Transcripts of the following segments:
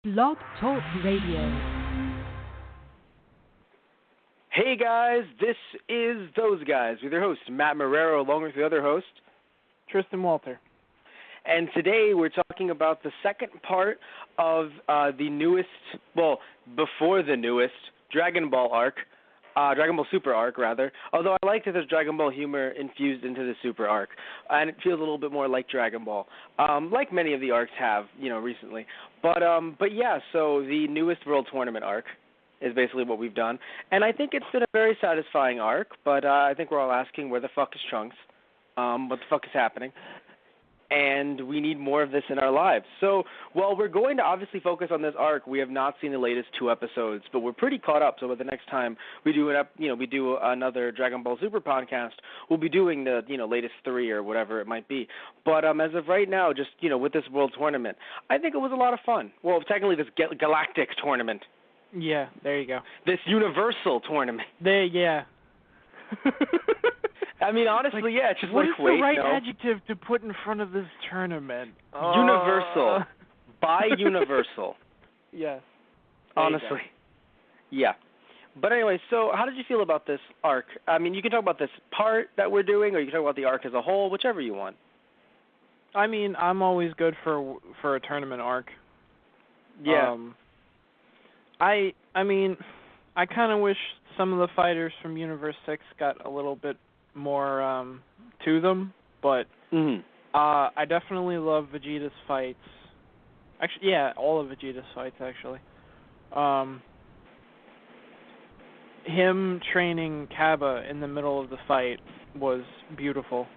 Blog Talk Radio. Hey guys, this is Those Guys with your host, Matt Marrero, along with the other host, Tristan Walter. And today we're talking about the second part of the newest, before the newest, Dragon Ball arc, Dragon Ball Super arc, rather. Although I like that there's Dragon Ball humor infused into the Super arc, and it feels a little bit more like Dragon Ball, like many of the arcs have, recently. But yeah, so the newest World Tournament arc is basically what we've done, and I think it's been a very satisfying arc. But I think we're all asking, where the fuck is Trunks? What the fuck is happening? And we need more of this in our lives. So, while we're going to obviously focus on this arc, we have not seen the latest 2 episodes, but we're pretty caught up. So, by the next time we do another Dragon Ball Super podcast, we'll be doing the latest 3 or whatever it might be. But as of right now, just with this World Tournament, I think it was a lot of fun. Well, technically, this Galactic Tournament. Yeah, there you go. This Universal Tournament. Yeah. I mean, honestly, yeah, it's just what like, is the right adjective to put in front of this tournament? Universal. By Universal. Yes. Honestly. Yeah. But anyway, so how did you feel about this arc? I mean, you can talk about this part that we're doing, or you can talk about the arc as a whole, whichever you want. I mean, I'm always good for a tournament arc. Yeah. I mean, I kind of wish some of the fighters from Universe 6 got a little bit more to them, but I definitely love Vegeta's fights. Actually, yeah, all of Vegeta's fights, actually. Him training Kaba in the middle of the fight was beautiful.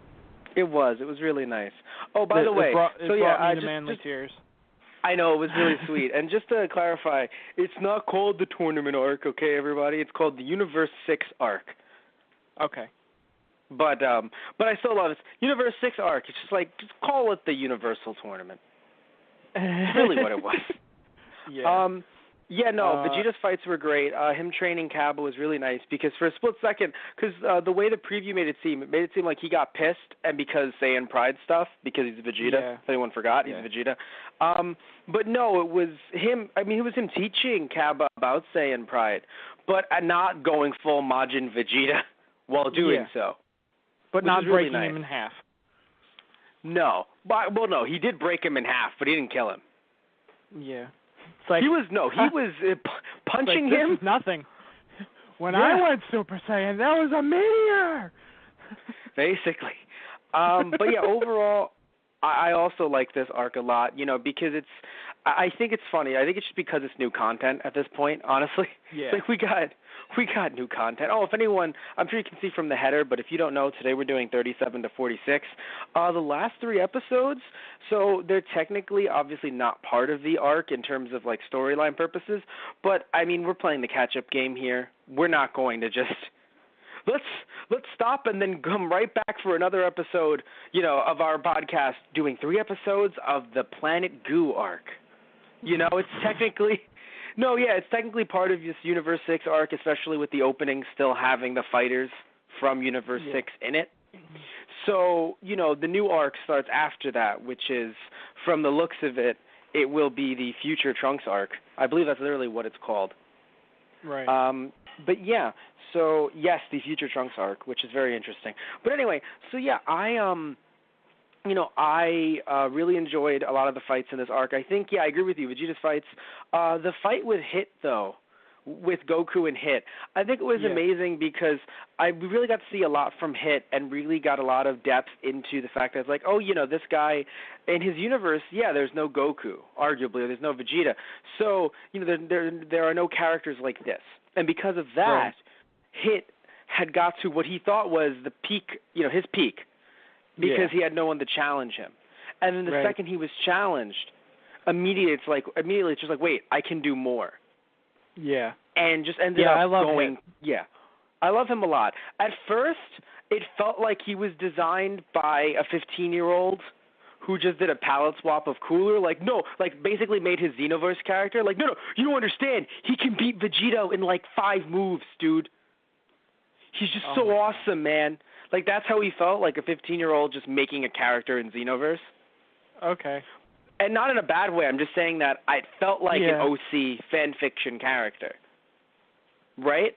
It was really nice. Oh, by the way, it brought me to manly tears. I know, it was really sweet. And just to clarify, it's not called the tournament arc, okay, everybody? It's called the Universe 6 arc. Okay. But I still love it. Universe 6 arc. It's just call it the Universal Tournament. It's really what it was. Yeah. Vegeta's fights were great. Him training Kaba was really nice because for a split second, because the way the preview made it seem like he got pissed, and because Saiyan Pride stuff, because he's Vegeta. Yeah. If anyone forgot, he's Vegeta. But no, it was him. I mean, it was him teaching Kaba about Saiyan Pride, but not going full Majin Vegeta while doing so. But not breaking him in half. No. No, he did break him in half, but he didn't kill him. Yeah. He was punching him. This is nothing. When I went Super Saiyan, that was a meteor. Basically. But yeah, overall, I also like this arc a lot, because I think it's funny. I think it's just because it's new content at this point, honestly. Yeah. Like, we got new content. Oh, if anyone, I'm sure you can see from the header, but if you don't know, today we're doing 37 to 46. The last 3 episodes, so they're technically, obviously not part of the arc in terms of, storyline purposes, but, I mean, we're playing the catch-up game here. We're not going to just... Let's stop and then come right back for another episode, of our podcast, doing 3 episodes of the Planet Goo arc. It's technically... No, yeah, it's technically part of this Universe 6 arc, especially with the opening still having the fighters from Universe 6 in it. So, the new arc starts after that, which is, from the looks of it, it will be the Future Trunks arc. I believe that's literally what it's called. Right. But yeah, so yes, the Future Trunks arc, which is very interesting. But anyway, so yeah, I really enjoyed a lot of the fights in this arc. I think, I agree with you. Vegeta's fights, the fight with Hit, though, with Goku and Hit, I think it was amazing because we really got to see a lot from Hit and really got a lot of depth into the fact that it's like, this guy, in his universe, there's no Goku, arguably, or there's no Vegeta. So, there are no characters like this. And because of that, Hit had got to what he thought was the peak, his peak. Because he had no one to challenge him. And then the second he was challenged, immediately it's just like, wait, I can do more. Yeah. And just ended up going. Him. Yeah. I love him a lot. At first, it felt like he was designed by a 15-year-old who just did a palette swap of Cooler. Basically made his Xenoverse character. No, you don't understand. He can beat Vegeta in 5 moves, dude. He's just so awesome, man. That's how he felt, like a 15-year-old just making a character in Xenoverse. Okay. and not in a bad way. I'm just saying that I felt like an OC fan fiction character, right?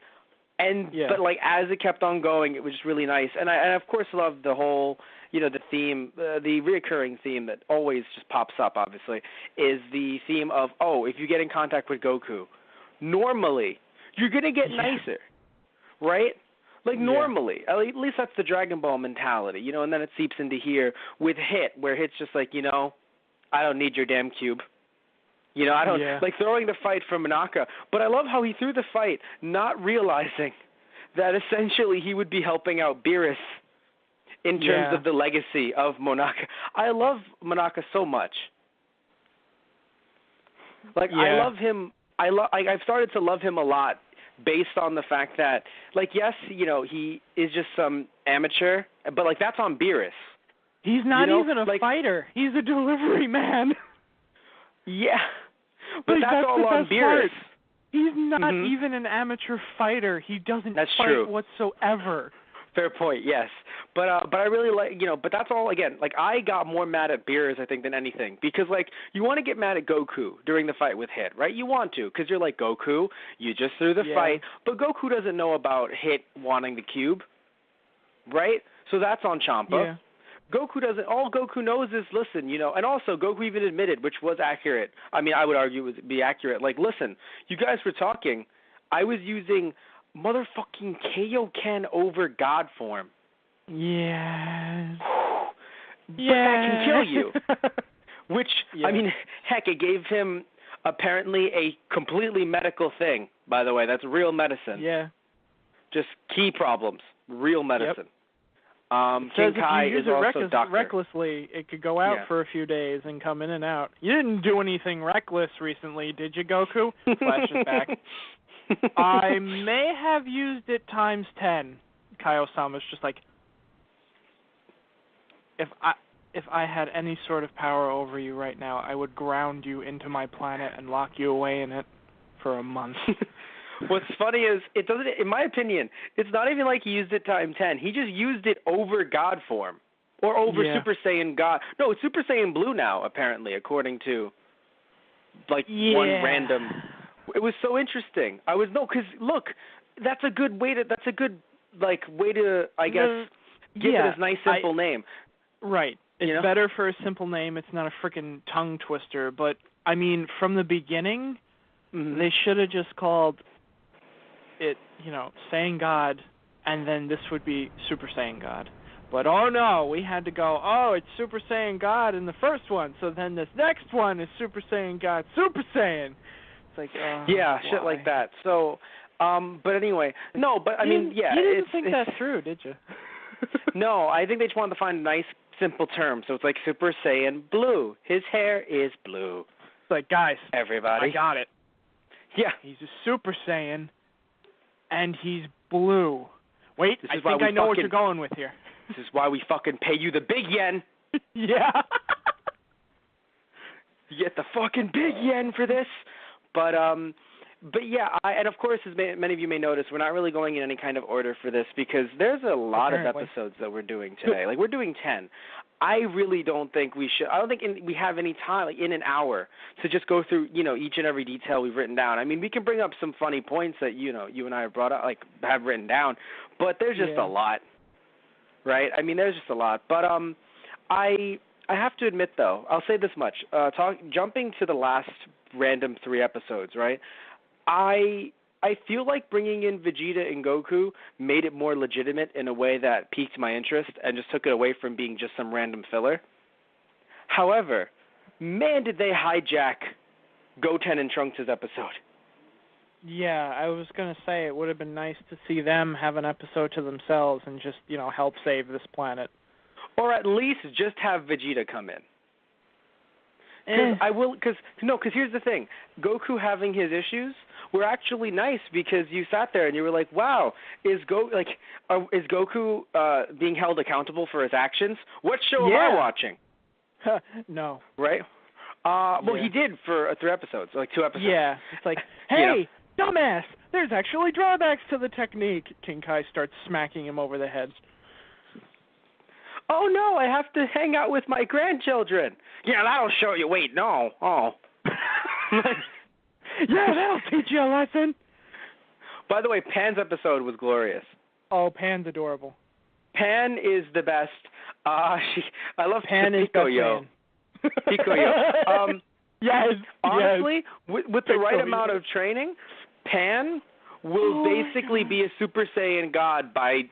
And but like as it kept on going, it was just really nice. And I of course loved the whole, the theme, the reoccurring theme that always just pops up. Obviously, is the theme of if you get in contact with Goku, normally you're gonna get nicer, right? Like normally, at least that's the Dragon Ball mentality, and then it seeps into here with Hit, where Hit's just like, I don't need your damn cube. I don't like throwing the fight from Monaka, but I love how he threw the fight not realizing that essentially he would be helping out Beerus in terms of the legacy of Monaka. I love Monaka so much. Like I love him. I've started to love him a lot based on the fact that, like, yes, he is just some amateur, but like that's on Beerus. He's not even a fighter. He's a delivery man. Yeah. But that's all on Beerus. Part. He's not even an amateur fighter. He doesn't fight whatsoever. Fair point, yes. But I really like, but that's all, again, like I got more mad at Beerus, I think, than anything. Because, like, you want to get mad at Goku during the fight with Hit, right? You want to, because you're like, Goku, you just threw the fight. But Goku doesn't know about Hit wanting the cube, right? So that's on Champa. Yeah. Goku doesn't. All Goku knows is listen, and also Goku even admitted, which was accurate. I mean, I would argue it would be accurate. Like, listen, you guys were talking. I was using motherfucking Kaioken over God form. Yes. But that can kill you. Which, I mean, heck, it gave him apparently a completely medical thing. By the way, that's real medicine. Yeah. Just key problems, real medicine. Yep. King Kai is also doctor. Recklessly, it could go out for a few days and come in and out. You didn't do anything reckless recently, did you, Goku? Flashes back. I may have used it times 10. Kaio-sama's just like, if I had any sort of power over you right now, I would ground you into my planet and lock you away in it for a month. What's funny is, it doesn't. In my opinion, it's not even like he used it times 10. He just used it over God form, or over Super Saiyan God. No, it's Super Saiyan Blue now, apparently, according to one random. It was so interesting. Because look, that's a good way to. That's a good way to, I guess, give it a nice simple name. Right. It's better for a simple name. It's not a freaking tongue twister. But I mean, from the beginning, they should have just called it, Saiyan God, and then this would be Super Saiyan God. But oh no, we had to go, it's Super Saiyan God in the first one, so then this next one is Super Saiyan God Super Saiyan. It's like, shit like that. So, but anyway, no, but I mean, you didn't think that through, did you? No, I think they just wanted to find a nice, simple term. So it's like Super Saiyan Blue. His hair is blue. It's like, guys, everybody, I got it. Yeah, he's a Super Saiyan. And he's blue. Wait, I think I know what you're going with here. This is why we fucking pay you the big yen. Yeah. You get the fucking big yen for this. But yeah, and of course, as many of you may notice, we're not really going in any kind of order for this because there's a lot of episodes that we're doing today. Like, we're doing 10. I really don't think we should. I don't think we have any time, in an hour, to just go through, each and every detail we've written down. I mean, we can bring up some funny points that you and I have brought up, have written down, but there's just a lot, right? I mean, there's just a lot. But I have to admit, though, I'll say this much: jumping to the last random 3 episodes, right? I feel like bringing in Vegeta and Goku made it more legitimate in a way that piqued my interest and just took it away from being just some random filler. However, man, did they hijack Goten and Trunks' episode. Yeah, I was going to say it would have been nice to see them have an episode to themselves and just, help save this planet. Or at least just have Vegeta come in. Because here's the thing. Goku having his issues were actually nice because you sat there and you were like, wow, is Goku being held accountable for his actions? What show am I watching? No. Right? He did for 3 episodes, 2 episodes. Yeah. It's like, hey, dumbass, there's actually drawbacks to the technique. King Kai starts smacking him over the head. Oh no, I have to hang out with my grandchildren. Yeah, that'll show you. Wait, no. Oh. Yeah, that'll teach you a lesson. By the way, Pan's episode was glorious. Oh, Pan's adorable. Pan is the best. I love Pan is Pico-Yo. Pico-Yo. Yes. Honestly, with the Pico-Yo. right amount of training, Pan will basically be a Super Saiyan God by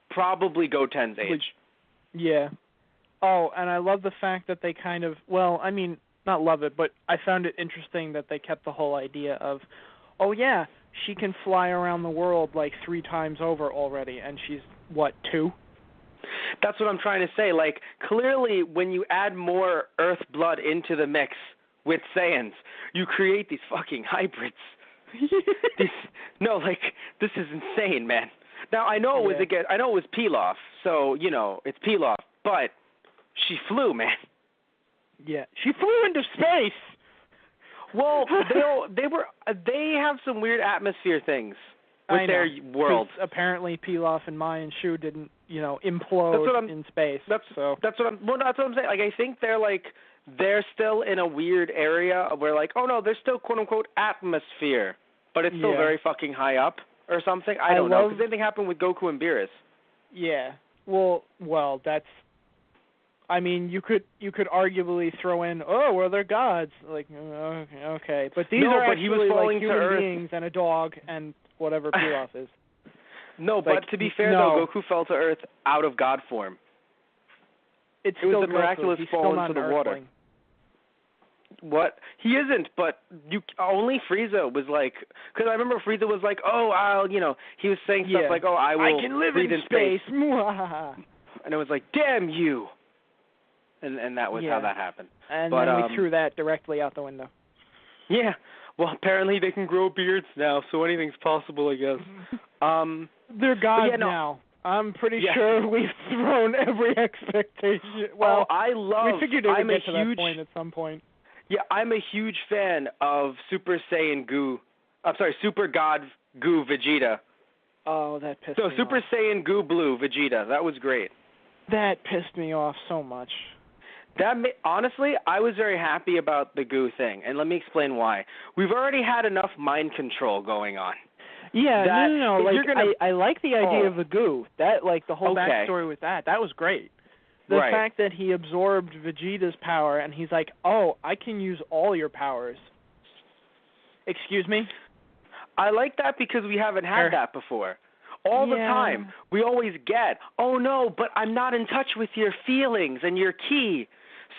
probably Goten's age. Yeah. Oh, and I love the fact that they kind of, well, I mean, not love it, but I found it interesting that they kept the whole idea of, oh yeah, she can fly around the world like 3 times over already, and she's, what, 2? That's what I'm trying to say. Like, clearly, when you add more Earth blood into the mix with Saiyans, you create these fucking hybrids. This is insane, man. Now, I know it was Pilaf, so, it's Pilaf, but she flew, man. Yeah, she flew into space. Well, they have some weird atmosphere things with their world. Apparently, Pilaf and Mayan Shu didn't, implode in space. That's what I'm saying. Like, I think they're still in a weird area where, like, oh no, there's still quote unquote atmosphere, but it's still very fucking high up or something. I don't know. Because anything happened with Goku and Beerus. Yeah. Well, that's. I mean, you could arguably throw in, oh, well, they're gods. Like, okay, but these are actually he was falling like human to Earth. beings and a dog and whatever Pilaf is. No, but to be fair though, Goku fell to Earth out of God form. It was the miraculous He's fall still into not the water. Earthling. What? He isn't, but only Frieza was like, because I remember Frieza was like, oh, he was saying stuff like, oh, I can live breathe in space. And it was like, damn you. And that was how that happened. And then we threw that directly out the window. Yeah. Well, apparently they can grow beards now, so anything's possible, I guess. They're gods now. I'm pretty sure we've thrown every expectation. Well, we figured it would get to that point at some point. Yeah, I'm a huge fan of Super Saiyan Goo. I'm sorry, Super God Goo Vegeta. Oh, that pissed me off. So Super Saiyan Goo Blue Vegeta. That was great. That pissed me off so much. Honestly, I was very happy about the goo thing, and let me explain why. We've already had enough mind control going on. Yeah, no. Like, I like the idea of the goo. That, like, the whole backstory with that was great. The fact that he absorbed Vegeta's power, and he's like, oh, I can use all your powers. Excuse me? I like that because we haven't had that before. All the time, we always get, oh no, but I'm not in touch with your feelings and your ki,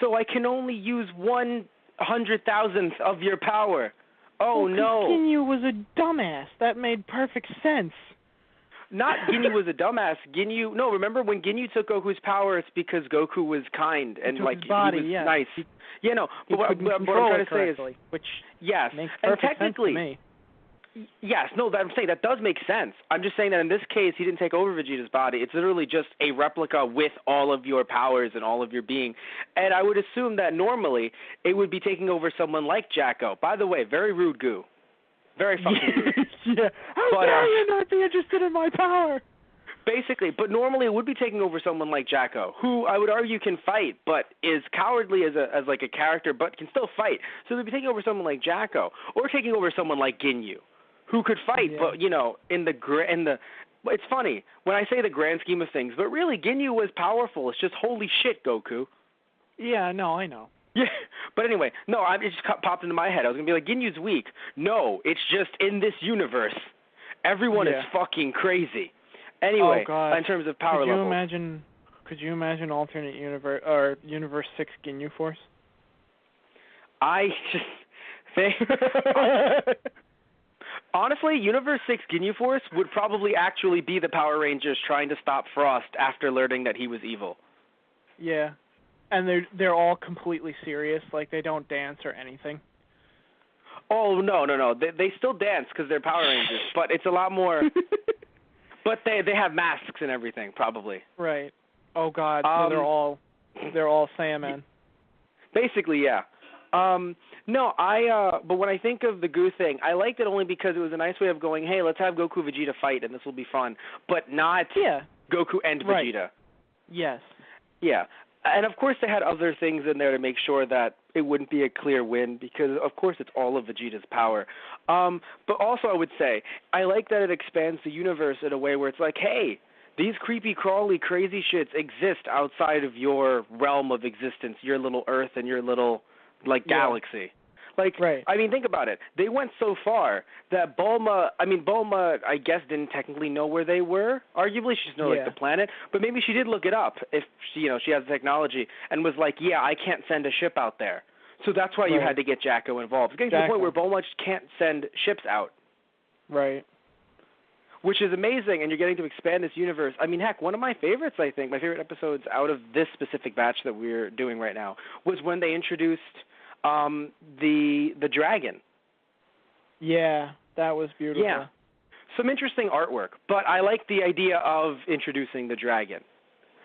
so I can only use 100,000th of your power. Oh no. Ginyu was a dumbass. That made perfect sense. Not Ginyu was a dumbass. Remember when Ginyu took Goku's power, it's because Goku was kind and like his body, he was nice. But what I'm trying to say is, which makes perfect sense to me. Yes, I'm saying that does make sense. I'm just saying that in this case, he didn't take over Vegeta's body. It's literally just a replica with all of your powers and all of your being. And I would assume that normally it would be taking over someone like Jacko. By the way, very rude goo. Very fucking rude. Yeah. How dare you not be interested in my power? Basically, but normally it would be taking over someone like Jacko, who I would argue can fight, but is cowardly as a character, but can still fight. So they'd be taking over someone like Jacko, or taking over someone like Ginyu, who could fight, but it's funny when I say the grand scheme of things, but really Ginyu was powerful. It's just holy shit, Goku. Yeah, no, I know. Yeah, but anyway, it just popped into my head. I was gonna be like, Ginyu's weak. No, it's just in this universe, everyone is fucking crazy. Anyway, in terms of power levels. Could you imagine alternate universe or Universe 6 Ginyu Force? I just think. Honestly, Universe 6 Ginyu Force would probably actually be the Power Rangers trying to stop Frost after learning that he was evil. Yeah, and they're all completely serious, like they don't dance or anything. Oh, no. They still dance because they're Power Rangers, but it's a lot more... But they have masks and everything, probably. Right. Oh, God, so they're all Saiyaman. Basically, yeah. But when I think of the Goo thing, I liked it only because it was a nice way of going, hey, let's have Goku Vegeta fight, and this will be fun. But not Goku and Vegeta. Yes. Yeah. And, of course, they had other things in there to make sure that it wouldn't be a clear win because, of course, it's all of Vegeta's power. But also I would say I like that it expands the universe in a way where it's like, hey, these creepy, crawly, crazy shits exist outside of your realm of existence, your little Earth and your little, like, galaxy. Like, right. I mean, think about it. They went so far that Bulma, I guess, didn't technically know where they were. Arguably, she just knew, like, the planet. But maybe she did look it up if, she has the technology and was like, yeah, I can't send a ship out there. So that's why you had to get Jacko involved. It's getting to the point where Bulma just can't send ships out. Right. Which is amazing, and you're getting to expand this universe. I mean, heck, one of my favorites, I think, my favorite episodes out of this specific batch that we're doing right now was when they introduced the dragon. Yeah, that was beautiful. Yeah. Some interesting artwork, but I like the idea of introducing the dragon.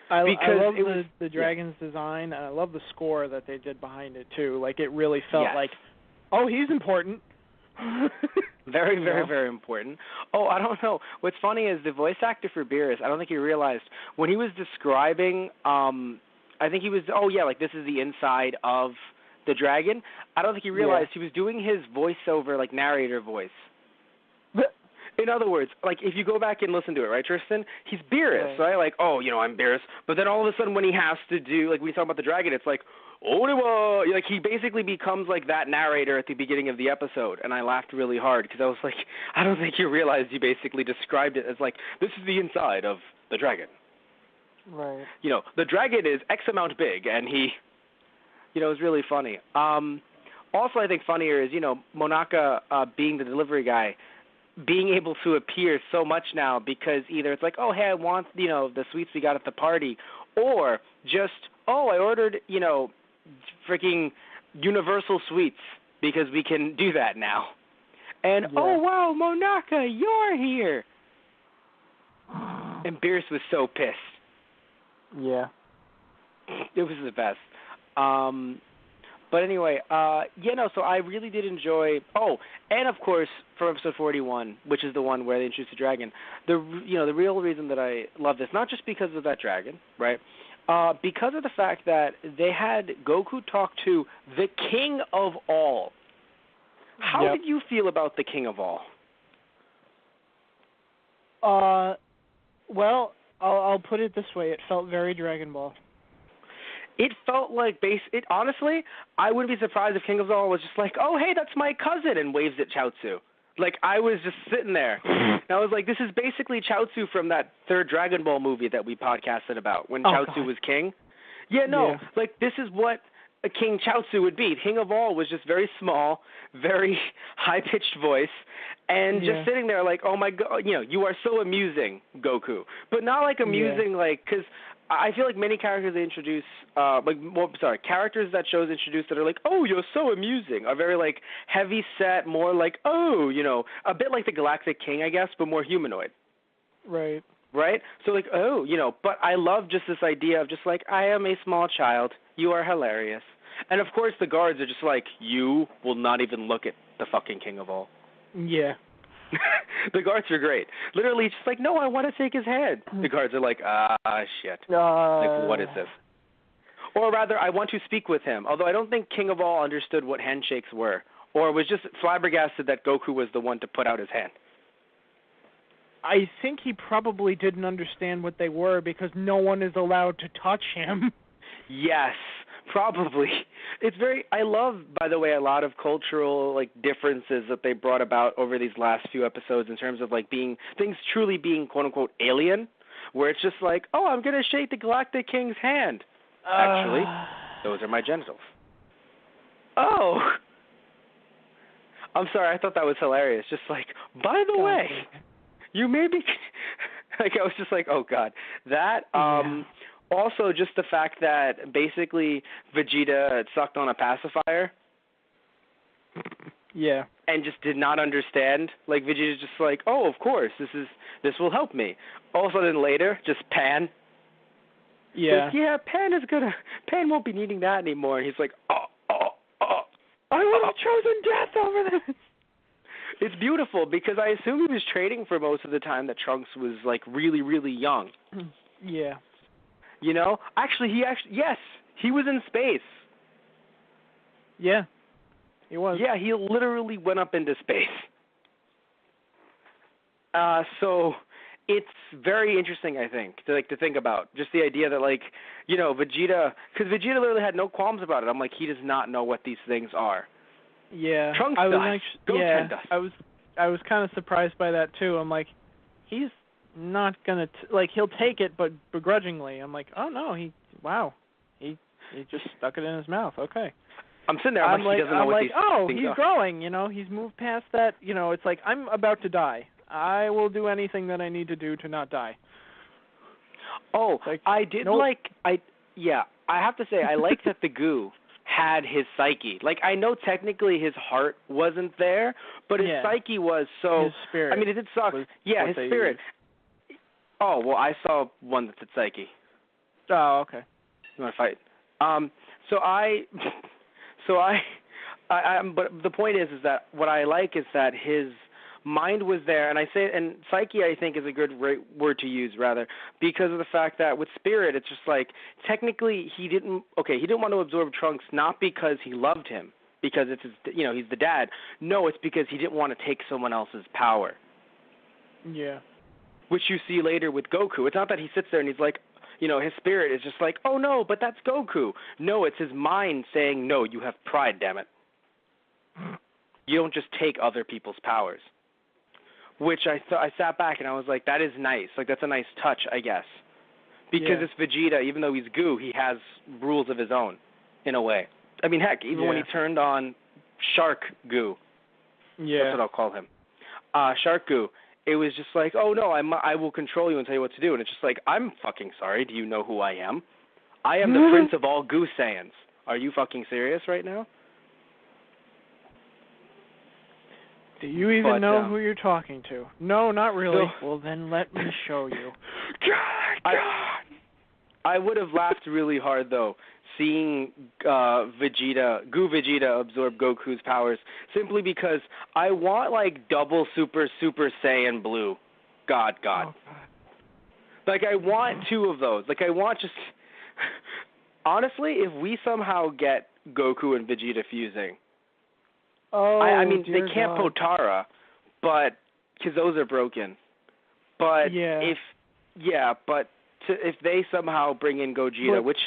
I love the dragon's design, and I love the score that they did behind it, too. Like, it really felt like, oh, he's important. Very, very, very important. Oh, I don't know. What's funny is the voice actor for Beerus, I don't think he realized, when he was describing, I think he was, this is the inside of the dragon. I don't think he realized he was doing his voiceover, like, narrator voice. In other words, like, if you go back and listen to it, right, Tristan? He's Beerus, right? Like, oh, I'm Beerus. But then all of a sudden when he has to do, like, when we talk about the dragon, it's like, oh, like, he basically becomes, like, that narrator at the beginning of the episode. And I laughed really hard because I was like, I don't think you realized you basically described it as, like, this is the inside of the dragon. Right. The dragon is X amount big, and he... it was really funny. Also, I think funnier is, Monaka being the delivery guy, being able to appear so much now because either it's like, oh, hey, I want, the sweets we got at the party, or just, oh, I ordered, freaking Universal Sweets because we can do that now. And, oh, wow, Monaka, you're here. And Beerus was so pissed. Yeah. It was the best. But anyway, so I really did enjoy. Oh, and of course, from episode 41, which is the one where they introduced the dragon. The real reason that I love this, not just because of that dragon, right? Because of the fact that they had Goku talk to the King of All. How did you feel about the King of All? Well, I'll put it this way: it felt very Dragon Ball. It felt like honestly, I wouldn't be surprised if King of All was just like, oh, hey, that's my cousin, and waves at Chaozu. Like, I was just sitting there, and I was like, this is basically Chaozu from that third Dragon Ball movie that we podcasted about when Chaozu was king. Like, this is what a King Chaozu would be. King of All was just very small, very high-pitched voice, and just sitting there like, oh, my God, you are so amusing, Goku. But not like amusing, like, because I feel like many characters they introduce, characters that shows introduce that are like, oh, you're so amusing, are very, like, heavy set, more like, oh, a bit like the Galactic King, I guess, but more humanoid. Right. Right? So, like, oh, but I love just this idea of just like, I am a small child, you are hilarious. And, of course, the guards are just like, you will not even look at the fucking King of All. Yeah. The guards are great. Literally, just like, no, I want to take his hand. The guards are like, shit. Like, what is this? Or rather, I want to speak with him. Although I don't think King of All understood what handshakes were, or was just flabbergasted that Goku was the one to put out his hand. I think he probably didn't understand what they were because no one is allowed to touch him. Yes, probably. I love, by the way, a lot of cultural, like, differences that they brought about over these last few episodes in terms of, like, things truly being, quote-unquote, alien, where it's just like, oh, I'm going to shake the Galactic King's hand. Actually, those are my genitals. Oh. I'm sorry, I thought that was hilarious. Just like, by the way, you may be... like, I was just like, oh, God. That, also, just the fact that basically Vegeta sucked on a pacifier. Yeah. And just did not understand. Like, Vegeta's just like, oh, of course, this will help me. All of a sudden later, just Pan. Yeah. Like, Pan won't be needing that anymore. And he's like, I would have chosen death over this. It's beautiful because I assume he was training for most of the time that Trunks was, like, really, really young. Yeah. You know? Yes, he was in space. Yeah, he was. Yeah, he literally went up into space. So it's very interesting, I think, to think about. Just the idea that, like, you know, Vegeta, because Vegeta literally had no qualms about it. I'm like, he does not know what these things are. Yeah. Trunks does. Goten does. I was kind of surprised by that too. I'm like, he's not gonna he'll take it, but begrudgingly. I'm like, oh no, he just stuck it in his mouth. Okay. I'm sitting there. I'm like, he doesn't know what these things are. He's growing. You know, he's moved past that. You know, it's like, I'm about to die. I will do anything that I need to do to not die. Oh, like, I did I have to say, I like that the goo had his psyche. Like, I know technically his heart wasn't there, but his psyche was. So his spirit. I mean, it did suck. Yeah, his spirit. Used. Oh, well, I saw one that said psyche. Oh, okay. You want to fight? But the point is that what I like is that his mind was there, and psyche, I think, is a good word to use, rather, because of the fact that with spirit, it's just like, technically, he didn't want to absorb Trunks, not because he loved him, because it's his, you know, he's the dad. No, it's because he didn't want to take someone else's power. Yeah. Which you see later with Goku. It's not that he sits there and he's like, you know, his spirit is just like, oh no, but that's Goku. No, it's his mind saying, no, you have pride, damn it. You don't just take other people's powers. Which I sat back and I was like, that is nice. Like, that's a nice touch, I guess. Because it's Vegeta, even though he's goo, he has rules of his own, in a way. I mean, heck, even when he turned on Shark Goo. Yeah. That's what I'll call him. Shark Goo. It was just like, oh no, I will control you and tell you what to do. And it's just like, I'm fucking sorry. Do you know who I am? I am the prince of all Goo Saiyans. Are you fucking serious right now? Do you even know who you're talking to? No, not really. Well, then let me show you. I would have laughed really hard, though, seeing Goo Vegeta absorb Goku's powers, simply because I want, like, double Super Saiyan Blue. God. Oh, God. Like, I want two of those. Like, I want just... Honestly, if we somehow get Goku and Vegeta fusing... Oh, I mean, they can't Potara, but because those are broken. But if they somehow bring in Gogeta, which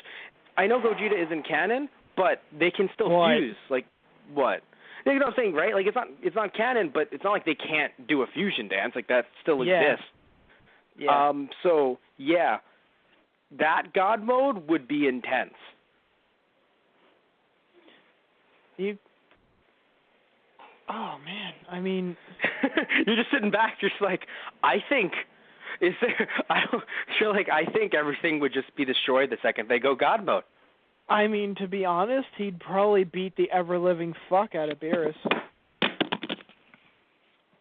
I know Gogeta isn't canon, but they can still fuse. Like what? You know what I'm saying, right? Like it's not canon, but it's not like they can't do a fusion dance. Like that still exists. Yeah. So that God mode would be intense. Oh man, I mean, you're just sitting back. You're just like, I think everything would just be destroyed the second they go God mode. I mean, to be honest, he'd probably beat the ever-living fuck out of Beerus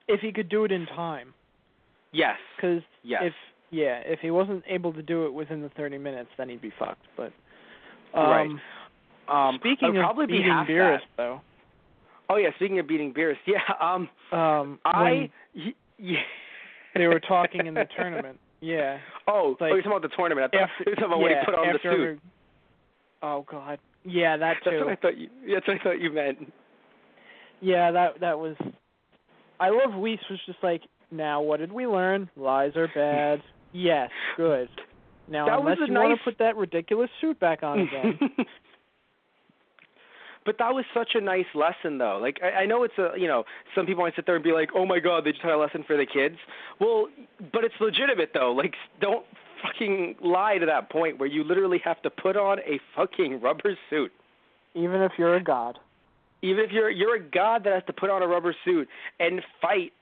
if he could do it in time. Yes. Because if he wasn't able to do it within the 30 minutes, then he'd be fucked. But right. Speaking of beating Beerus, though. Oh yeah, speaking of beating Beerus, they were talking in the tournament. Yeah. Oh, you're talking about the tournament. I thought you were talking about when he put on the suit. Oh God. Yeah, that too. That's what I thought you meant. Yeah, that was. I love Whis was just like, now what did we learn? Lies are bad. Yes, good. Now unless you want to put that ridiculous suit back on again. But that was such a nice lesson, though. Like, I know it's some people might sit there and be like, oh, my God, they just had a lesson for the kids. Well, but it's legitimate, though. Like, don't fucking lie to that point where you literally have to put on a fucking rubber suit. Even if you're a god. Even if you're a god that has to put on a rubber suit and fight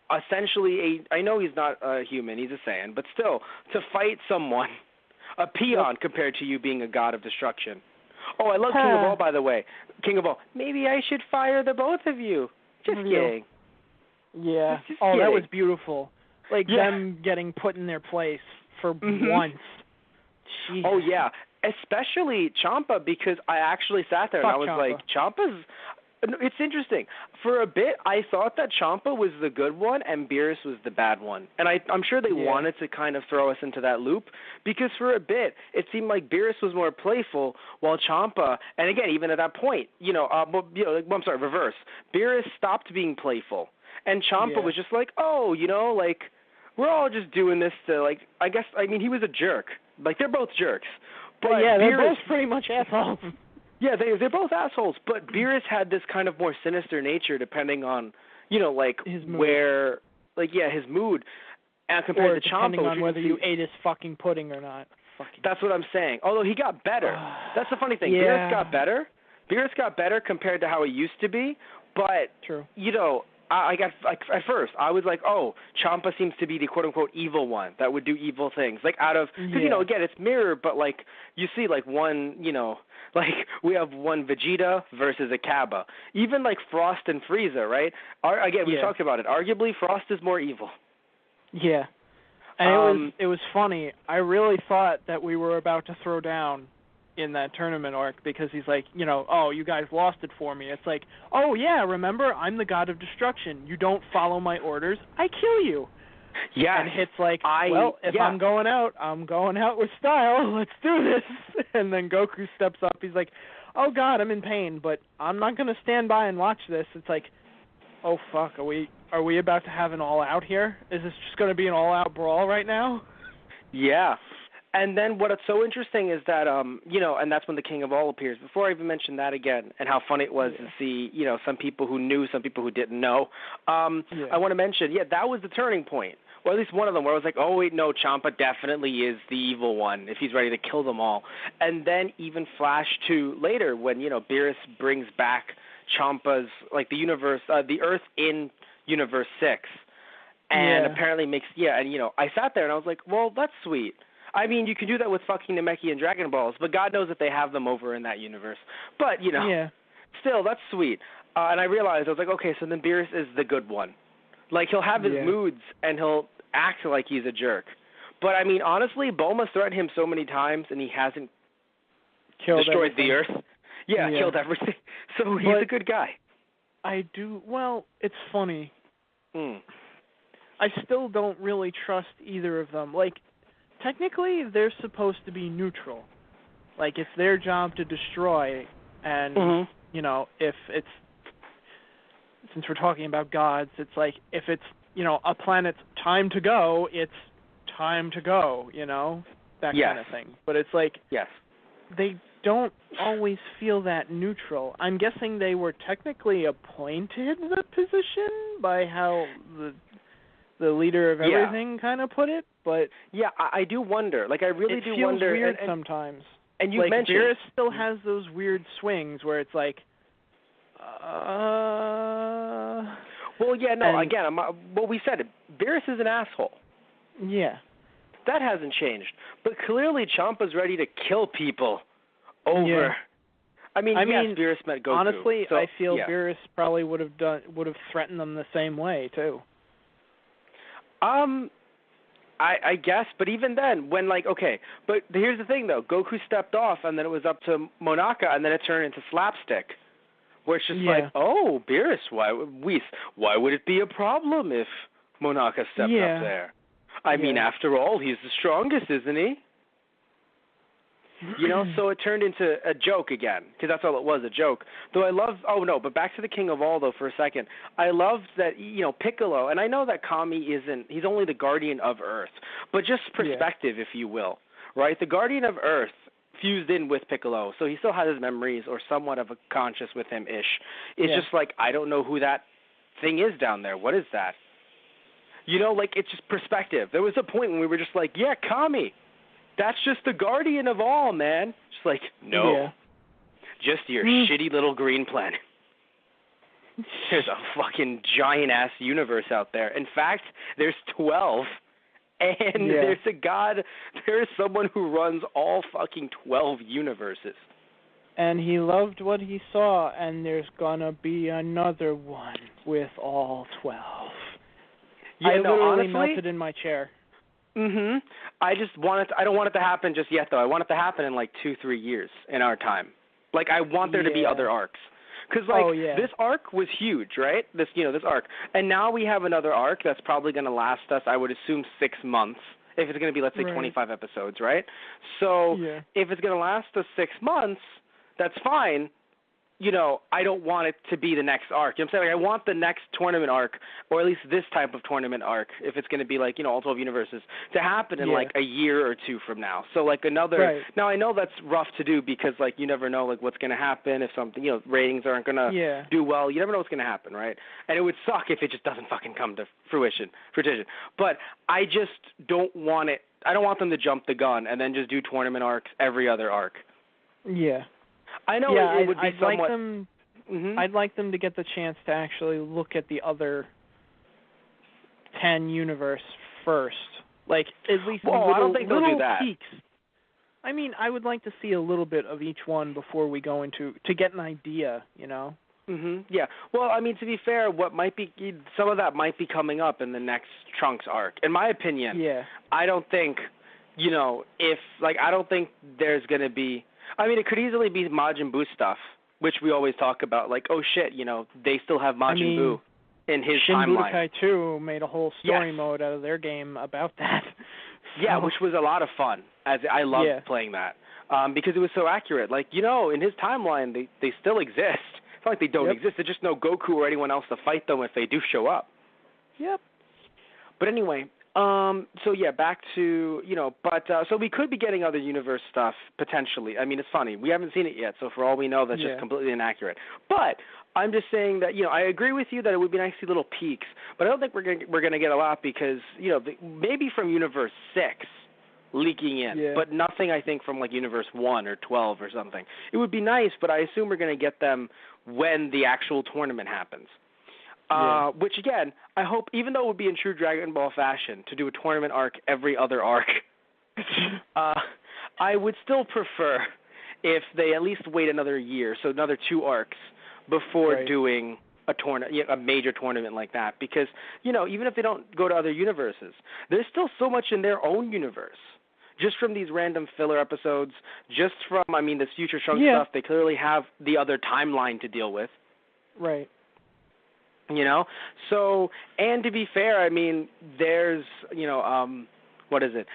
essentially I know he's not a human, he's a Saiyan, but still, to fight someone, a peon compared to you being a god of destruction. Oh, I love King of All, by the way. King of All. Maybe I should fire the both of you. Just kidding. Yeah. Just kidding. That was beautiful. Like them getting put in their place for once. Jeez. Oh, yeah. Especially Ciampa, because I actually sat there and I was like, Ciampa's... It's interesting. For a bit, I thought that Ciampa was the good one and Beerus was the bad one. And I'm sure they wanted to kind of throw us into that loop because for a bit, it seemed like Beerus was more playful while Ciampa, and again, even at that point, reverse. Beerus stopped being playful. And Ciampa was just like, oh, like, we're all just doing this to, like, he was a jerk. Like, they're both jerks. But they're both pretty much assholes. Yeah, they're both assholes, but Beerus had this kind of more sinister nature depending on, like, his mood. where, like, his mood, and compared to Ciampa. Depending on whether you ate his fucking pudding or not. That's what I'm saying. Although he got better. That's the funny thing. Yeah. Beerus got better. Beerus got better compared to how he used to be, but, True. I got, like, at first, I was like, oh, Ciampa seems to be the quote-unquote evil one that would do evil things. Like, because, again, it's mirror, but, like, you see, like, one, like, we have one Vegeta versus a Cabba. Even, like, Frost and Frieza, right? Again, we talked about it. Arguably, Frost is more evil. Yeah. And it was funny. I really thought that we were about to throw down in that tournament arc because he's like, oh, you guys lost it for me. It's like, oh, yeah, remember, I'm the god of destruction. You don't follow my orders, I kill you. Yeah. And Hit's like, I'm going out with style. Let's do this. And then Goku steps up. He's like, oh, God, I'm in pain, but I'm not going to stand by and watch this. It's like, oh, fuck, are we about to have an all-out here? Is this just going to be an all-out brawl right now? Yeah. And then what's so interesting is that, and that's when the King of All appears. Before I even mention that again and how funny it was to see, some people who knew, some people who didn't know, I want to mention, that was the turning point. Or at least one of them where I was like, oh, wait, no, Ciampa definitely is the evil one if he's ready to kill them all. And then even flash to later when, Beerus brings back Ciampa's, like, the universe, the Earth in Universe 6. And apparently makes, I sat there and I was like, well, that's sweet. I mean, you can do that with fucking Namekian Dragon Balls, but God knows that they have them over in that universe. But, still, that's sweet. And I realized, I was like, okay, so then Beerus is the good one. Like, he'll have his moods, and he'll act like he's a jerk. But, I mean, honestly, Bulma threatened him so many times, and he hasn't destroyed the Earth. Yeah, killed everything. So he's a good guy. It's funny. I still don't really trust either of them. Like, technically, they're supposed to be neutral. Like, it's their job to destroy, and, if it's, since we're talking about gods, it's like, if it's, a planet's time to go, it's time to go, that kind of thing. But it's like, they don't always feel that neutral. I'm guessing they were technically appointed the position by how the leader of everything kind of put it, but I do wonder. Like, I really do wonder. It feels weird sometimes. And you mentioned Beerus still has those weird swings where it's like, well, again, what we said, Beerus is an asshole. Yeah. That hasn't changed. But clearly Ciampa's ready to kill people over. Yeah. I mean, yes, Beerus met Goku. Honestly, I feel Beerus probably would have threatened them the same way too. I guess, but even then, when but here's the thing though, Goku stepped off, and then it was up to Monaka, and then it turned into slapstick, where it's just like, oh, Beerus, why would it be a problem if Monaka stepped up there? I mean, after all, he's the strongest, isn't he? So it turned into a joke again, because that's all it was, a joke. Though I love, but back to the King of All, though, for a second. I loved that, Piccolo, and I know that Kami he's only the guardian of Earth, but just perspective, if you will, right? The guardian of Earth fused in with Piccolo, so he still has his memories, or somewhat of a conscious with him-ish. It's just like, I don't know who that thing is down there. What is that? It's just perspective. There was a point when we were just like, Kami. That's just the guardian of all, man. Just like, no. Just your shitty little green planet. There's a fucking giant-ass universe out there. In fact, there's 12. And there's a god, there's someone who runs all fucking 12 universes. And he loved what he saw, and there's gonna be another one with all 12. I literally melted in my chair. I don't want it to happen just yet, though. I want it to happen in 2-3 years in our time. I want there to be other arcs. Because this arc was huge, right? This arc, and now we have another arc that's probably going to last us, I would assume, 6 months. If it's going to be, let's say, 25 episodes, right? So if it's going to last us 6 months, that's fine. I don't want it to be the next arc. You know what I'm saying? Like, I want the next tournament arc, or at least this type of tournament arc, if it's going to be like, all 12 universes, to happen in like a year or two from now. So like another. Now I know that's rough to do because like you never know like what's going to happen if something ratings aren't going to do well. You never know what's going to happen, right? And it would suck if it just doesn't fucking come to fruition. But I just don't want it. I don't want them to jump the gun and then just do tournament arcs every other arc. Yeah. I know it would be somewhat. I'd like them to get the chance to actually look at the other 10 universe first, like at least. I don't think they'll do that. Peaks. I mean, I would like to see a little bit of each one before we go into to get an idea, Yeah. Well, I mean, to be fair, some of that might be coming up in the next Trunks arc. In my opinion, I don't think, I don't think there's going to be. I mean, it could easily be Majin Buu stuff, which we always talk about. Like, oh shit, they still have Majin Buu in his Shin timeline. Budokai 2 made a whole story mode out of their game about that. Yeah, which was a lot of fun. I loved playing that because it was so accurate. Like, in his timeline, they still exist. It's not like they don't exist. There's just no Goku or anyone else to fight them if they do show up. Yep. But anyway. So back to, so we could be getting other universe stuff potentially. I mean, it's funny. We haven't seen it yet, so for all we know, that's just completely inaccurate. But I'm just saying that, I agree with you that it would be nice to see little peaks, but I don't think we're going to get a lot because, maybe from Universe 6 leaking in, but nothing, I think, from like Universe 1 or 12 or something. It would be nice, but I assume we're going to get them when the actual tournament happens. Which, again, I hope, even though it would be in true Dragon Ball fashion to do a tournament arc every other arc, I would still prefer if they at least wait another year, so another 2 arcs, before doing a major tournament like that. Because, even if they don't go to other universes, there's still so much in their own universe. Just from these random filler episodes, just from, this Future Trunks stuff, they clearly have the other timeline to deal with. Right. So, and to be fair, there's, what is it?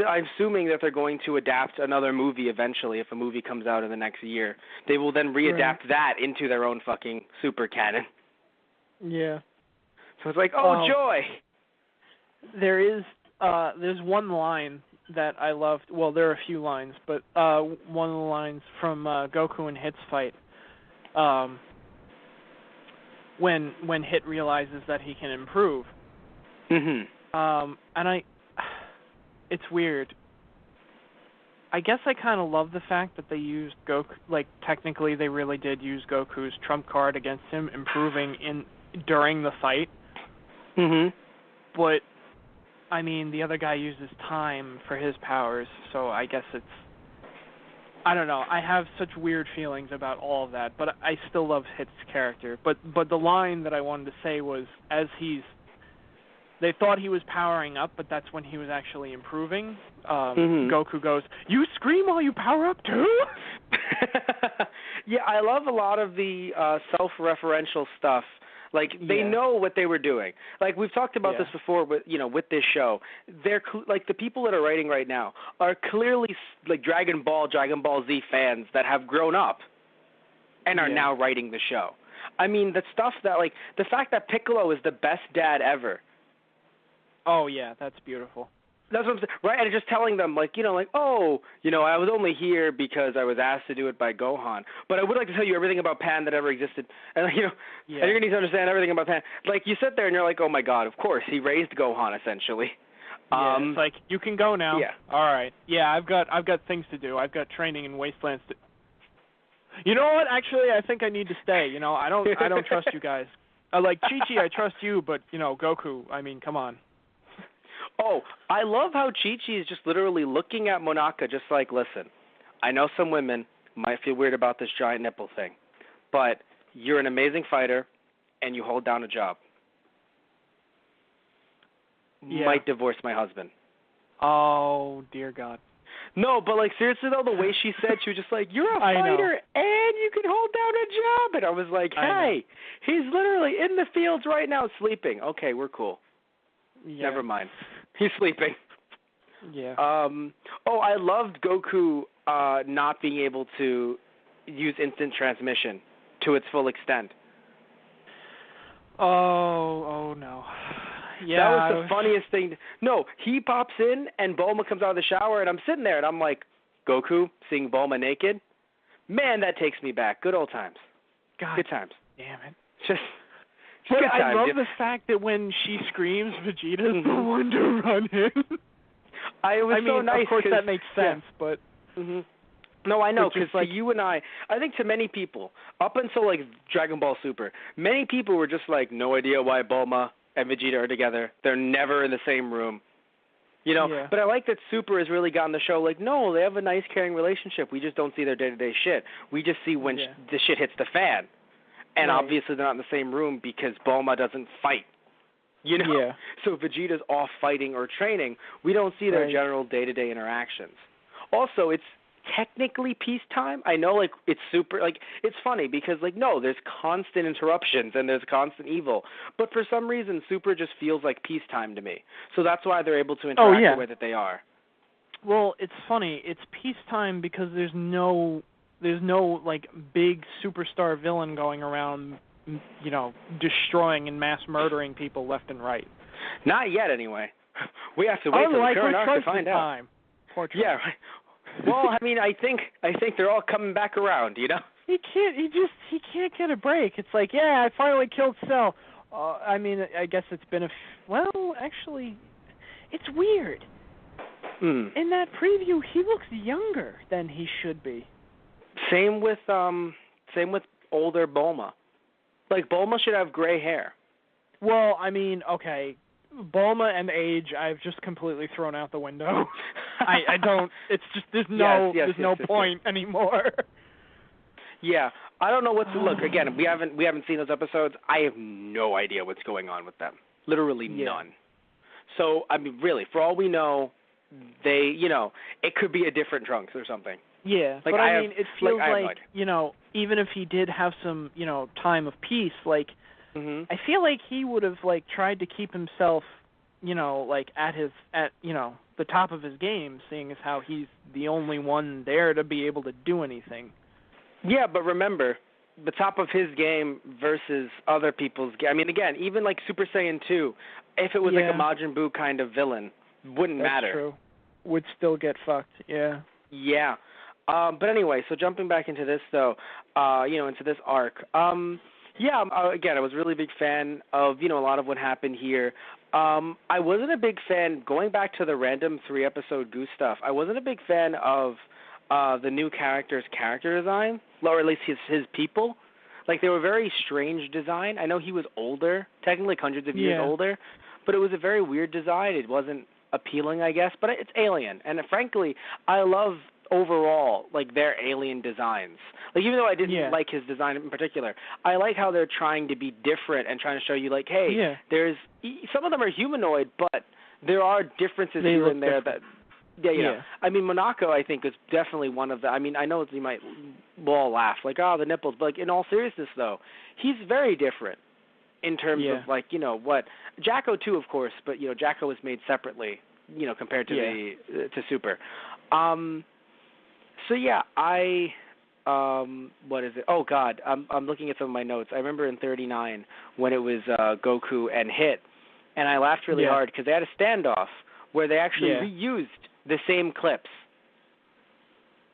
I'm assuming that they're going to adapt another movie eventually if a movie comes out in the next year. They will then readapt that into their own fucking super canon. Yeah. So it's like, oh, joy! There's one line that I loved. Well, there are a few lines, but one of the lines from Goku and Hit's fight, when Hit realizes that he can improve. And it's weird. I guess I kind of love the fact that they used Goku, like technically they really did use Goku's trump card against him, improving during the fight. But, the other guy uses time for his powers, so I guess it's, I don't know. I have such weird feelings about all of that, but I still love Hit's character. But the line that I wanted to say was, they thought he was powering up, but that's when he was actually improving. Goku goes, "You scream while you power up too?" Yeah, I love a lot of the self-referential stuff. Like, they know what they were doing. Like, we've talked about this before with this show. They're, like, the people that are writing right now are clearly, like, Dragon Ball Z fans that have grown up and are now writing the show. The stuff that, like, the fact that Piccolo is the best dad ever. Oh, yeah, that's beautiful. That's what I'm saying, right? And just telling them, I was only here because I was asked to do it by Gohan. But I would like to tell you everything about Pan that ever existed. And, and you're going to need to understand everything about Pan. Like, you sit there and you're like, oh, my God, of course, he raised Gohan, essentially. It's like, you can go now. Yeah. All right. Yeah, I've got things to do. I've got training in Wastelands to... You know what? Actually, I think I need to stay. I don't trust you guys. Like, Chi-Chi, I trust you, but, Goku, come on. Oh, I love how Chi-Chi is just literally looking at Monaka just like, listen, I know some women might feel weird about this giant nipple thing, but you're an amazing fighter and you hold down a job. Might divorce my husband. Oh, dear God. No, but, like, seriously, though, the way she said, she was just like, you're a fighter and you can hold down a job. And I was like, hey, he's literally in the fields right now sleeping. Okay, we're cool. Yeah. Never mind. He's sleeping. Yeah. I loved Goku not being able to use instant transmission to its full extent. Oh no. Yeah. That was the funniest thing. No, he pops in and Bulma comes out of the shower and I'm sitting there and I'm like, Goku seeing Bulma naked? Man, that takes me back. Good old times. God. Good times. Damn it. Just but good I times. love the fact that when she screams, Vegeta's the one to run in. It was so nice. Of course that makes sense, but... Mm-hmm. No, I know, because like, you and I think to many people, up until like Dragon Ball Super, many people were just like, no idea why Bulma and Vegeta are together. They're never in the same room. You know, yeah. But I like that Super has really gotten the show like, no, they have a nice, caring relationship. We just don't see their day-to-day shit. We just see when the shit hits the fan. And obviously they're not in the same room because Bulma doesn't fight. You know? Yeah. So Vegeta's off fighting or training. We don't see their general day-to-day interactions. Also, it's technically peacetime. I know, like, it's super, like, it's funny because, like, no, there's constant interruptions and there's constant evil. But for some reason, Super just feels like peacetime to me. So that's why they're able to interact the way that they are. Well, it's funny. It's peacetime because there's no like big superstar villain going around, you know, destroying and mass murdering people left and right. Not yet, anyway. We have to wait for the current arc to find out. Poor Trunks. Yeah, right. Well, I mean, I think they're all coming back around, you know? He can't get a break. It's like, yeah, I finally killed Cell. I mean, I guess it's been well, actually, it's weird. In that preview, he looks younger than he should be. Same with older Bulma. Like, Bulma should have gray hair. Well, I mean, okay, Bulma and age, I've just completely thrown out the window. I don't. It's just there's no point anymore. Yeah, I don't know what to look. Again, we haven't seen those episodes. I have no idea what's going on with them. Literally none. So I mean, really, for all we know, it could be a different Trunks or something. Yeah, like, but I mean, it feels like even if he did have some time of peace, like. Mm-hmm. I feel like he would have tried to keep himself, at the top of his game, seeing as how he's the only one there to be able to do anything. Yeah, but remember, the top of his game versus other people's game. I mean, again, even like Super Saiyan 2, if it was like a Majin Buu kind of villain, wouldn't matter. That's true. Would still get fucked. Yeah. Yeah. But anyway, so jumping back into this though, into this arc. Again, I was a really big fan of, a lot of what happened here. I wasn't a big fan, going back to the random 3-episode Goose stuff, I wasn't a big fan of the new character's character design, or at least his people. Like, they were very strange design. I know he was older, technically hundreds of years older, but it was a very weird design. It wasn't appealing, I guess, but it's alien. And frankly, I love overall, like, their alien designs. Like, even though I didn't like his design in particular, I like how they're trying to be different and trying to show you, like, hey, there's some of them are humanoid, but there are differences here and there that, I mean, Monaco, I think, is definitely one of the, I mean, I know you might all laugh, like, oh, the nipples, but, like, in all seriousness, though, he's very different in terms of, like, what, Jacko, too, of course, but, Jacko was made separately, compared to to Super. So what is it? Oh God, I'm looking at some of my notes. I remember in 39 when it was Goku and Hit, and I laughed really hard because they had a standoff where they actually reused the same clips.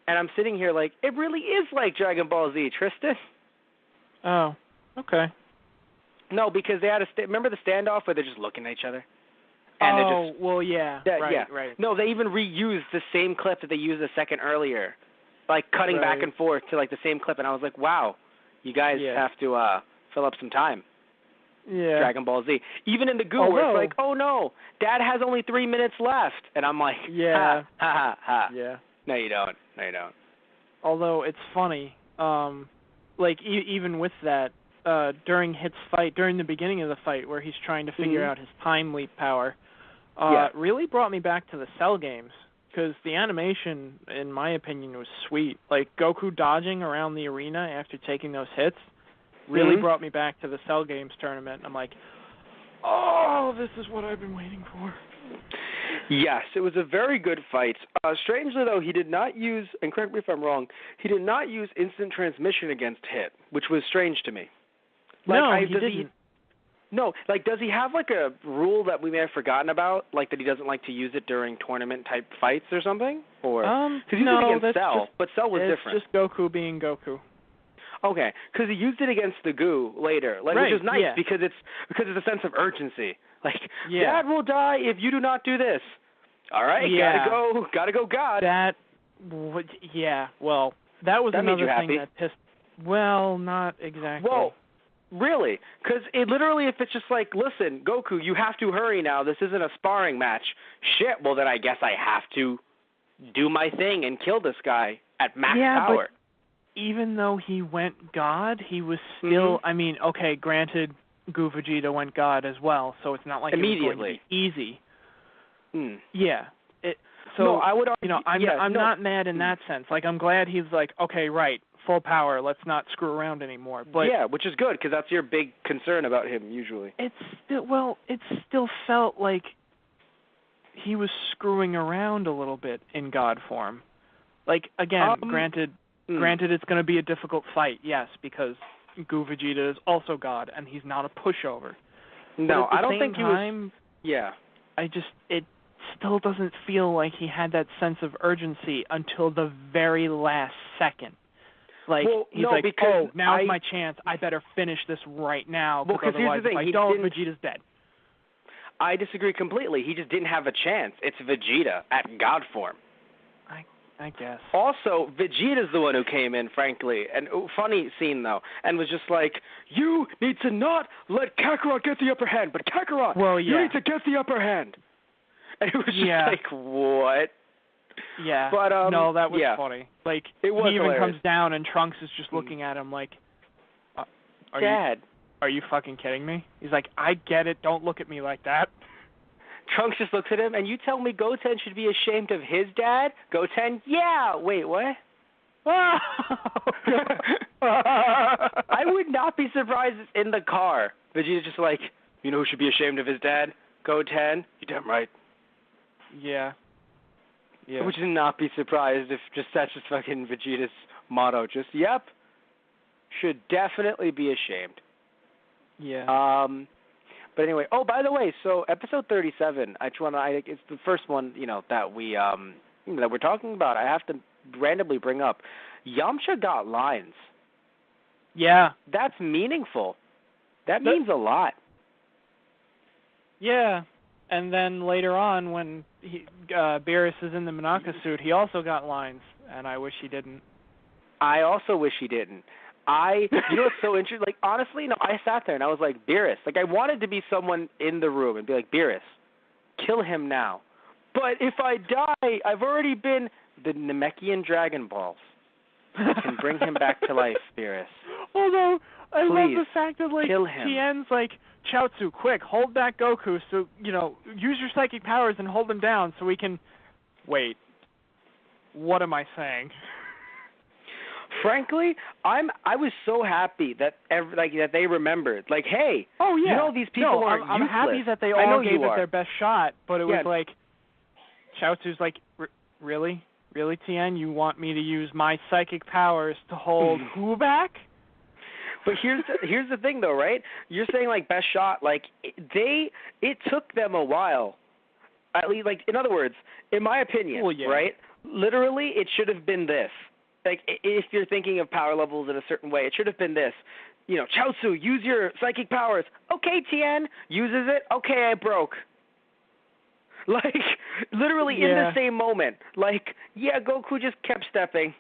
And I'm sitting here like, it really is like Dragon Ball Z, Tristan. Oh, okay. No, because they had remember the standoff where they're just looking at each other? And right. No, they even reused the same clip that they used a second earlier, like cutting back and forth to like the same clip. And I was like, wow, you guys have to fill up some time. Yeah. Dragon Ball Z. Even in the Goo, where it's like, oh no, Dad has only 3 minutes left. And I'm like, ha, ha, ha, ha. Yeah. No, you don't. Although it's funny, even with that, during Hit's fight, during the beginning of the fight where he's trying to figure out his time leap power, really brought me back to the Cell games because the animation, in my opinion, was sweet. Like, Goku dodging around the arena after taking those hits really brought me back to the Cell Games tournament. I'm like, oh, this is what I've been waiting for. Yes, it was a very good fight. Strangely, though, he did not use, and correct me if I'm wrong, he did not use instant transmission against Hit, which was strange to me. Like, no, he didn't. No, like, does he have, like, a rule that we may have forgotten about, like that he doesn't like to use it during tournament-type fights or something? Or no, he used it against that's Cell, just, but Cell was different. It's just Goku being Goku. Okay, because he used it against the Goo later, like, right, which is nice yeah. because it's a sense of urgency. Like, yeah. Dad will die if you do not do this. All right, yeah. gotta go, God. Yeah, well, that was that another made you thing happy. that pissed. Well, not exactly. Well, really, because it literally, if it's just like, listen, Goku, you have to hurry now. This isn't a sparring match. Shit. Well, then I guess I have to do my thing and kill this guy at max power. But even though he went God, he was still. I mean, okay, granted, Goo Vegeta went God as well, so it's not like immediately it was going to be easy. Yeah. So no, I would argue, I'm not mad in that sense. Like, I'm glad he's like, okay, right, full power. Let's not screw around anymore. But yeah, which is good because that's your big concern about him usually. It still felt like he was screwing around a little bit in God form. Like, again, granted it's going to be a difficult fight, yes, because Goo Vegeta is also God and he's not a pushover. No, I don't think he was. Yeah. It still doesn't feel like he had that sense of urgency until the very last second. Like, he's like, now's my chance. I better finish this right now, because otherwise if I don't, Vegeta's dead. I disagree completely. He just didn't have a chance. It's Vegeta at God form. I guess. Also, Vegeta's the one who came in, frankly, and funny scene, though, and was just like, you need to not let Kakarot get the upper hand, but Kakarot, you need to get the upper hand. And it was just like, what? Yeah. But, no, that was funny. Like, it was he even hilarious. comes down and Trunks is just looking at him like, Dad. Are you fucking kidding me? He's like, I get it. Don't look at me like that. Trunks just looks at him, and you tell me Goten should be ashamed of his dad? Goten? Yeah. Wait, what? I would not be surprised in the car. Vegeta's just like, you know who should be ashamed of his dad? Goten? You're damn right. Yeah. I would not be surprised if that's just fucking Vegeta's motto. Just, yep. Should definitely be ashamed. Yeah. But anyway, by the way, so episode 37, it's the first one, that we're talking about. I have to randomly bring up. Yamcha got lines. Yeah. That's meaningful. That means a lot. Yeah. And then later on, when Beerus is in the Monaka suit, he also got lines, and I wish he didn't. I also wish he didn't. What's so interesting? Like, honestly, I sat there and I was like, Beerus. Like, I wanted to be someone in the room and be like, Beerus, kill him now. But if I die, I've already been the Namekian Dragon Balls. I can bring him back to life, Beerus. Although, I love the fact that, like, kill him. Tien's like, Chaozu, quick, hold back Goku, so, use your psychic powers and hold him down so we can... Wait. What am I saying? Frankly, I was so happy that that they remembered. Like, hey, these people aren't I'm useless. happy that they all gave it their best shot, but it was like, Chaozu's like, really? Really, Tien? You want me to use my psychic powers to hold who back? But here's the thing, though, right? You're saying, like, best shot. Like, it took them a while. At least, like, in other words, in my opinion, right? Literally, it should have been this. Like, if you're thinking of power levels in a certain way, it should have been this. Chaozu, use your psychic powers. Okay, Tien. Uses it. Okay, I broke. Like, literally in the same moment. Like, Goku just kept stepping.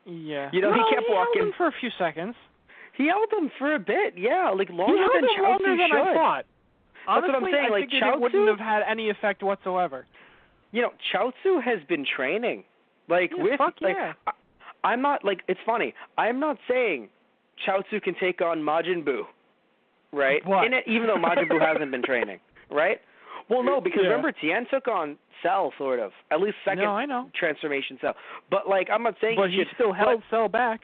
Yeah. He kept walking. He held him for a few seconds. He held him for a bit, like longer than Chaozu longer than I thought. Honestly, that's what I'm saying. I like, figured Chaozu it wouldn't have had any effect whatsoever. Chaozu has been training. Like, I'm not, like, it's funny. I'm not saying Chaozu can take on Majin Buu, right? What? Even though Majin Buu hasn't been training, right? Well, no, because remember, Tien took on Cell, sort of. At least second I know. transformation Cell. But, like, I'm not saying... But he still held Cell back.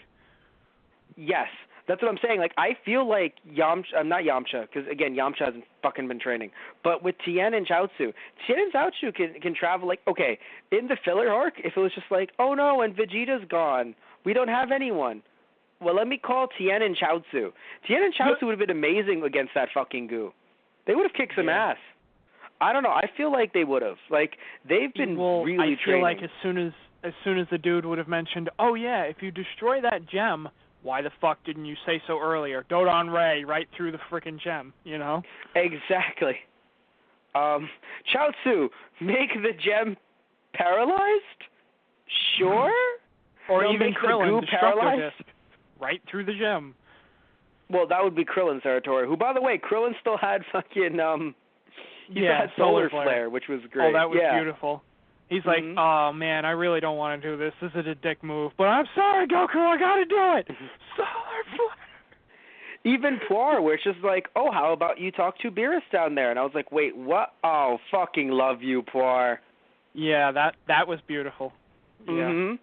Yes. That's what I'm saying. Like, I feel like not Yamcha, because, again, Yamcha hasn't fucking been training. But with Tien and Chaozu, can travel, like, okay, in the filler arc, if it was just like, oh, no, and Vegeta's gone. We don't have anyone. Well, let me call Tien and Chaozu. Tien and Chaozu would have been amazing against that fucking goo. They would have kicked some ass. I don't know. I feel like they would have. Like, they've been really training. I feel like as soon as the dude would have mentioned, oh, yeah, if you destroy that gem... Why the fuck didn't you say so earlier? Dodon Ray right through the frickin' gem, you know? Exactly. Chaozu, make the gem paralyzed? Sure? Or They'll even make Krillin, the goo paralyzed? Disc, right through the gem. Well, that would be Krillin's territory, who, by the way, Krillin still had fucking, he still had Solar Flare, which was great. Oh, that was beautiful. He's like, oh, man, I really don't want to do this. This is a dick move. But I'm sorry, Goku, I got to do it. Solar Flare. Even Poir, where it's just like, oh, how about you talk to Beerus down there? And I was like, wait, what? Oh, fucking love you, Poir. Yeah, that was beautiful. Yeah.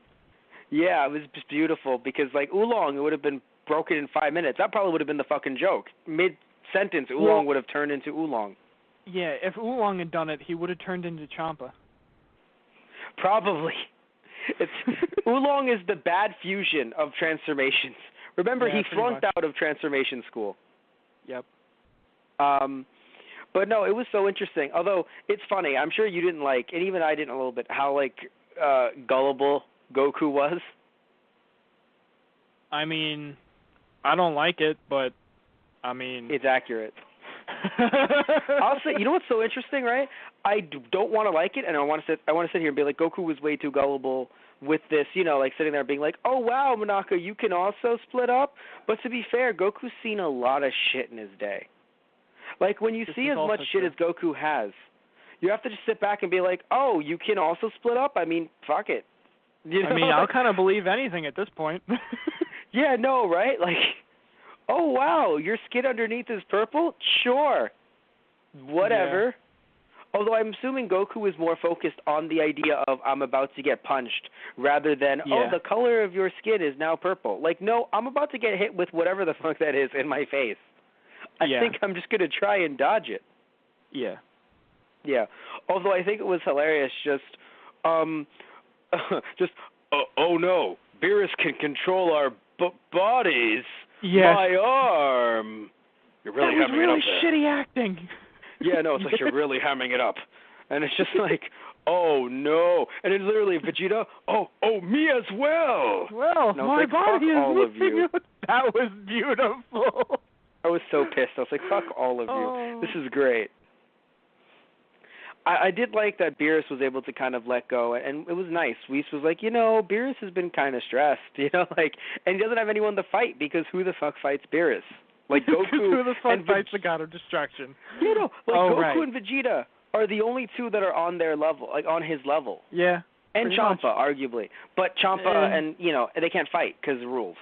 Yeah, it was just beautiful because, like, Oolong, it would have been broken in 5 minutes. That probably would have been the fucking joke. Mid-sentence, Oolong would have turned into Oolong. Yeah, if Oolong had done it, he would have turned into Champa. Probably. Oolong is the bad fusion of transformations. Remember, he flunked out of transformation school. Yep. But no, it was so interesting. Although, it's funny. I'm sure you didn't like, and even I didn't a little bit, how, like, gullible Goku was. I mean, I don't like it, but, I mean... It's accurate. I'll say, you know what's so interesting, right? I don't want to like it, and I want to sit here and be like, Goku was way too gullible with this, you know, like sitting there being like, oh wow, Monaka, you can also split up. But to be fair, Goku's seen a lot of shit in his day. Like when you see as much shit as Goku has, you have to just sit back and be like, oh, you can also split up. I mean, fuck it. You know? I mean, I'll kind of believe anything at this point. Yeah, no, right? Like. Oh, wow, your skin underneath is purple? Sure. Whatever. Yeah. Although I'm assuming Goku is more focused on the idea of I'm about to get punched rather than, oh, the color of your skin is now purple. Like, no, I'm about to get hit with whatever the fuck that is in my face. I think I'm just going to try and dodge it. Yeah. Yeah. Although I think it was hilarious oh no, Beerus can control our bodies. Yes. My arm. You're really hamming really it up there. Shitty acting. Yeah, no, it's like you're really hamming it up. And it's just like, oh, no. And it's literally Vegeta, oh, me as well. Well, my body is moving. That was beautiful. I was so pissed. I was like, fuck all of you. This is great. I did like that Beerus was able to kind of let go, and it was nice. Whis was like, you know, Beerus has been kind of stressed, you know, like, and he doesn't have anyone to fight because who the fuck fights Beerus? Like Goku who the fuck fights the god of destruction? You know, like Goku and Vegeta are the only two that are on their level, like on his level. Yeah. And Champa, arguably, but Champa and you know they can't fight because of rules.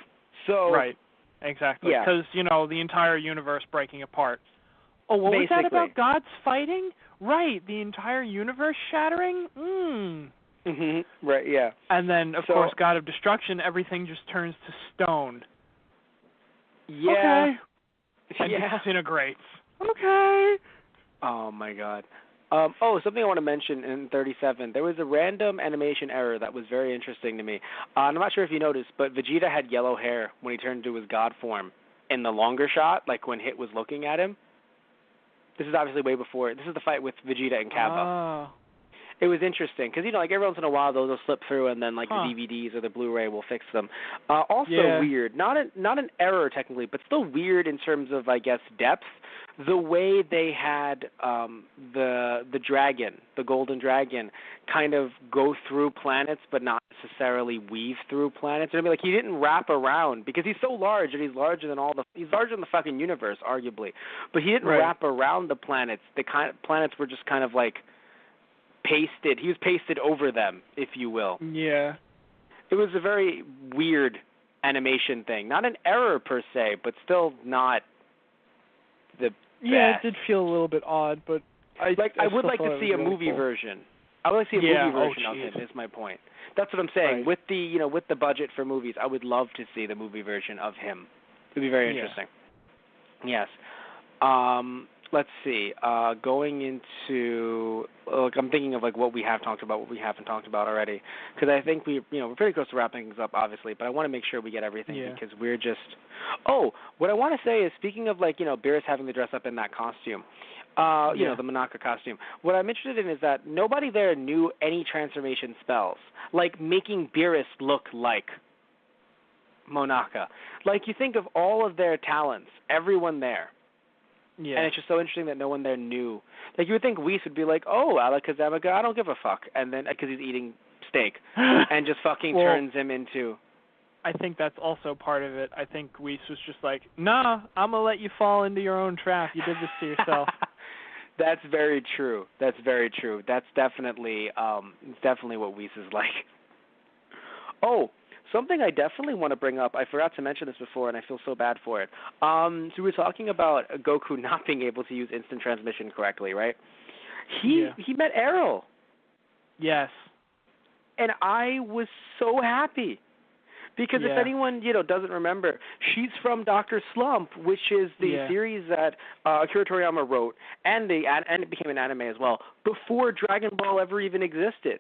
So right, exactly. Because you know the entire universe breaking apart. Oh, what was that about gods fighting? Right, the entire universe shattering? Right, yeah. And then, of course, God of Destruction, everything just turns to stone. Yeah. Okay. And disintegrates. Okay. Oh, my God. Something I want to mention in 37. There was a random animation error that was very interesting to me. I'm not sure if you noticed, but Vegeta had yellow hair when he turned into his god form in the longer shot, like when Hit was looking at him. This is obviously way before. This is the fight with Vegeta and Cabba. Oh. It was interesting because, you know, like every once in a while those will slip through and then like the DVDs or the Blu-ray will fix them. Weird. Not an error technically, but still weird in terms of, I guess, depth. The way they had the dragon, the golden dragon, kind of go through planets but not necessarily weave through planets. And I mean, like, he didn't wrap around because he's so large and he's larger than he's larger than the fucking universe, arguably. But he didn't wrap around the planets. The planets were just kind of like pasted. He was pasted over them, if you will. Yeah. It was a very weird animation thing. Not an error per se, but still not the best. Yeah, it did feel a little bit odd, but I would like to see a movie cool. version. I would like to see a movie version of him. Is my point. That's what I'm saying. Right. With the with the budget for movies, I would love to see the movie version of him. It would be very interesting. Yes. Let's see. Going into I'm thinking of like what we have talked about, what we haven't talked about already, because I think we're pretty close to wrapping things up, obviously. But I want to make sure we get everything because we're just. Oh, what I want to say is, speaking of like Beerus having to dress up in that costume, the Monaka costume. What I'm interested in is that nobody there knew any transformation spells, like making Beerus look like Monaka. Like you think of all of their talents, everyone there. Yeah. And it's just so interesting that no one there knew. Like, you would think Whis would be like, oh, Alakazam, I don't give a fuck. And then, because he's eating steak, and just fucking turns him into... I think that's also part of it. I think Whis was just like, nah, I'm going to let you fall into your own trap. You did this to yourself. That's very true. That's very true. That's definitely what Whis is like. Oh, something I definitely want to bring up, I forgot to mention this before, and I feel so bad for it. So we were talking about Goku not being able to use instant transmission correctly, right? He met Errol. Yes. And I was so happy. Because if anyone, doesn't remember, she's from Dr. Slump, which is the series that Akira Toriyama wrote, and it became an anime as well, before Dragon Ball ever even existed.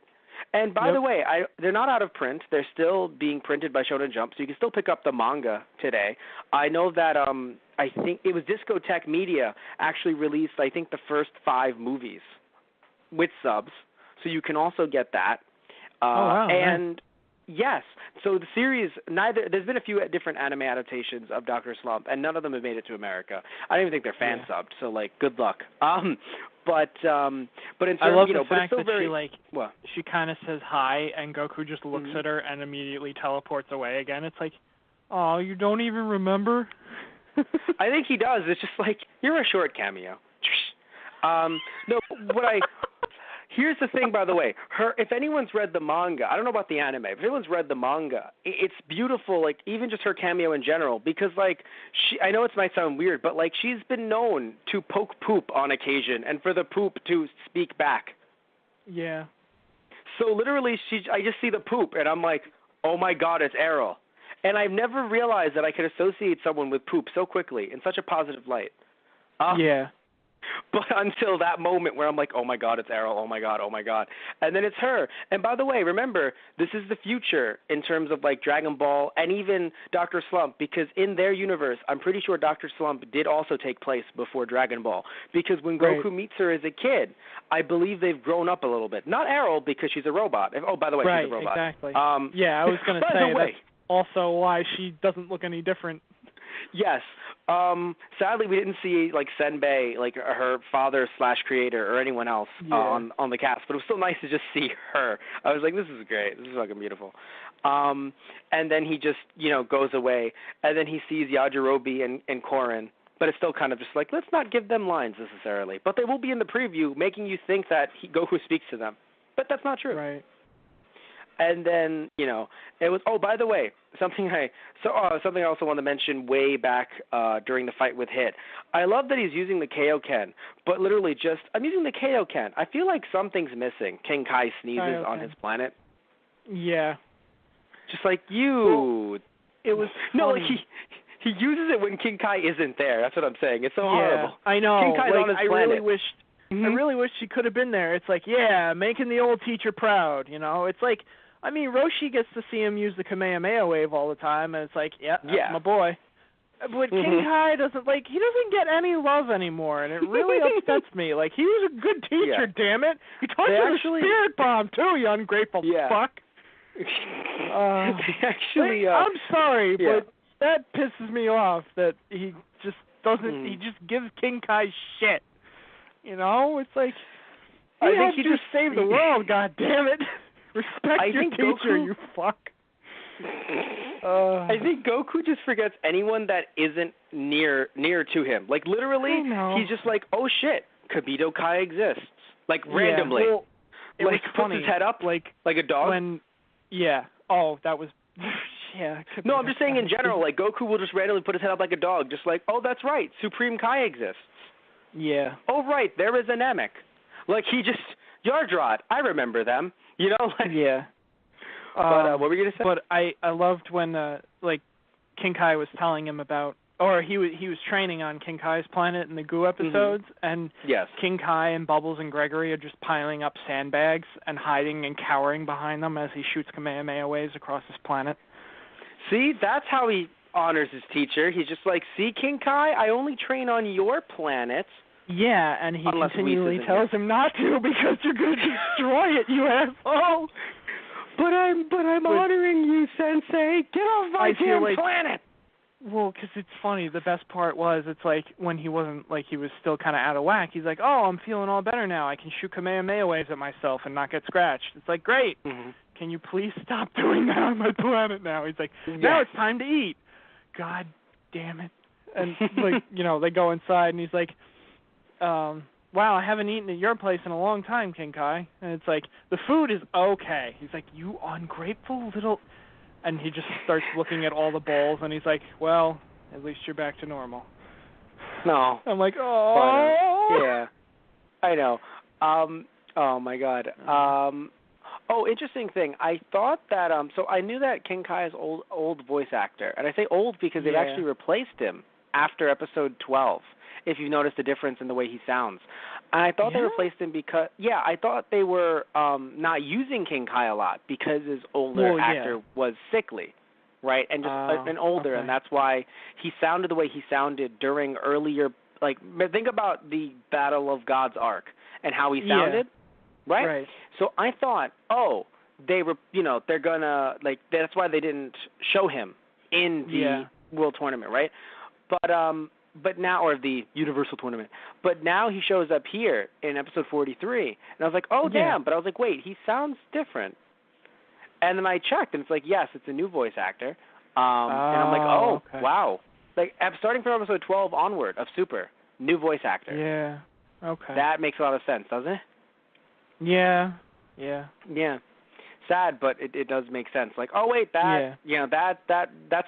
And by the way, they're not out of print. They're still being printed by Shonen Jump, so you can still pick up the manga today. I know that I think it was Discotek Media actually released, I think, the first 5 movies with subs, so you can also get that. And yes, so the series, there's been a few different anime adaptations of Dr. Slump, and none of them have made it to America. I don't even think they're fan subbed, so good luck. But in terms, I love the fact that she kind of says hi, and Goku just looks at her and immediately teleports away again. It's like, oh, you don't even remember? I think he does. It's just like, you're a short cameo. Here's the thing, by the way. If anyone's read the manga, I don't know about the anime, if anyone's read the manga, it's beautiful, like, even just her cameo in general, because, like, I know it might sound weird, but, like, she's been known to poke poop on occasion and for the poop to speak back. Yeah. So, literally, I just see the poop, and I'm like, oh, my God, it's Errol. And I've never realized that I could associate someone with poop so quickly in such a positive light. Yeah. But until that moment where I'm like, oh, my God, it's Errol, oh, my God. And then it's her. And by the way, remember, this is the future in terms of, like, Dragon Ball and even Dr. Slump, because in their universe, I'm pretty sure Dr. Slump did also take place before Dragon Ball. Because when Goku meets her as a kid, I believe they've grown up a little bit. Not Errol, because she's a robot. Oh, by the way, she's a robot. Exactly. I was going to say that's also why she doesn't look any different. Yes. Sadly, we didn't see like Senbei, like her father / creator, or anyone else on the cast. But it was still nice to just see her. I was like, this is great. This is fucking beautiful. And then he just goes away, and then he sees Yajirobe and Korin. But it's still kind of just like, let's not give them lines necessarily. But they will be in the preview, making you think that Goku speaks to them. But that's not true. Right. And then, it was, oh, by the way, something I also want to mention way back during the fight with Hit. I love that he's using the Kaioken, but literally I'm using the Kaioken. I feel like something's missing. King Kai sneezes on his planet. Yeah. Just like you. Well, it was funny. No, he uses it when King Kai isn't there. That's what I'm saying. It's so horrible. I know. King Kai's on his planet. I really wish she could have been there. It's like, making the old teacher proud, It's like, I mean, Roshi gets to see him use the Kamehameha wave all the time, and it's like, that's my boy. But King Kai he doesn't get any love anymore, and it really upsets me. Like, he was a good teacher, damn it. He taught you the spirit bomb, too, you ungrateful fuck. I'm sorry, but that pisses me off that he just doesn't, he just gives King Kai shit. It's like, I think he just saved the world, God damn it. Respect your teacher, you fuck. I think Goku just forgets anyone that isn't near to him. Like, literally, he's just like, oh, shit, Kibito Kai exists. Like, randomly. Well, it was puts his head up like a dog. That was... No, I'm just saying in general, like, Goku will just randomly put his head up like a dog, just like, oh, that's right, Supreme Kai exists. Yeah. Oh, right, there was a Namek. Like, he just, Yardrot, I remember them. You know? Like, yeah. But what were you going to say? But I loved when, like, King Kai was telling him about, or he was training on King Kai's planet in the Goo episodes, and yes. King Kai and Bubbles and Gregory are just piling up sandbags and hiding and cowering behind them as he shoots Kamehameha waves across his planet. See, that's how he honors his teacher. He's just like, see, King Kai, I only train on your planet. Yeah, and he Unless continually tells him not to because you're going to destroy it, you asshole. But I'm honoring you, Sensei. Get off my damn planet. Well, because it's funny. The best part was, it's like when he wasn't, like, he was still kind of out of whack. He's like, oh, I'm feeling all better now. I can shoot Kamehameha waves at myself and not get scratched. It's like, great. Mm-hmm. Can you please stop doing that on my planet now? He's like, now it's time to eat. God damn it. And, like, you know, they go inside, and he's like, wow, I haven't eaten at your place in a long time, King Kai. And it's like, the food is okay. He's like, you ungrateful little... And he just starts looking at all the bowls, and he's like, well, at least you're back to normal. No. I'm like, oh. But, yeah. I know. Oh, my God. Interesting thing. I thought that, so I knew that King Kai is old voice actor. And I say old because they've actually replaced him after episode 12, if you've noticed the difference in the way he sounds. And I thought they replaced him because, I thought they were not using King Kai a lot because his older actor was sickly, right, and just and older, and that's why he sounded the way he sounded during earlier, like, think about the Battle of God's Ark and how he sounded, right? So I thought, they were, they're gonna, like, that's why they didn't show him in the World Tournament, right? But now, or the Universal Tournament. But now he shows up here in episode 43, and I was like, oh, damn. But I was like, wait, he sounds different. And then I checked, and it's like, yes, it's a new voice actor. And I'm like, wow. Like, starting from episode 12 onward of Super, new voice actor. Yeah, okay. That makes a lot of sense, doesn't it? Yeah. Sad, but it does make sense. Like, oh wait, that's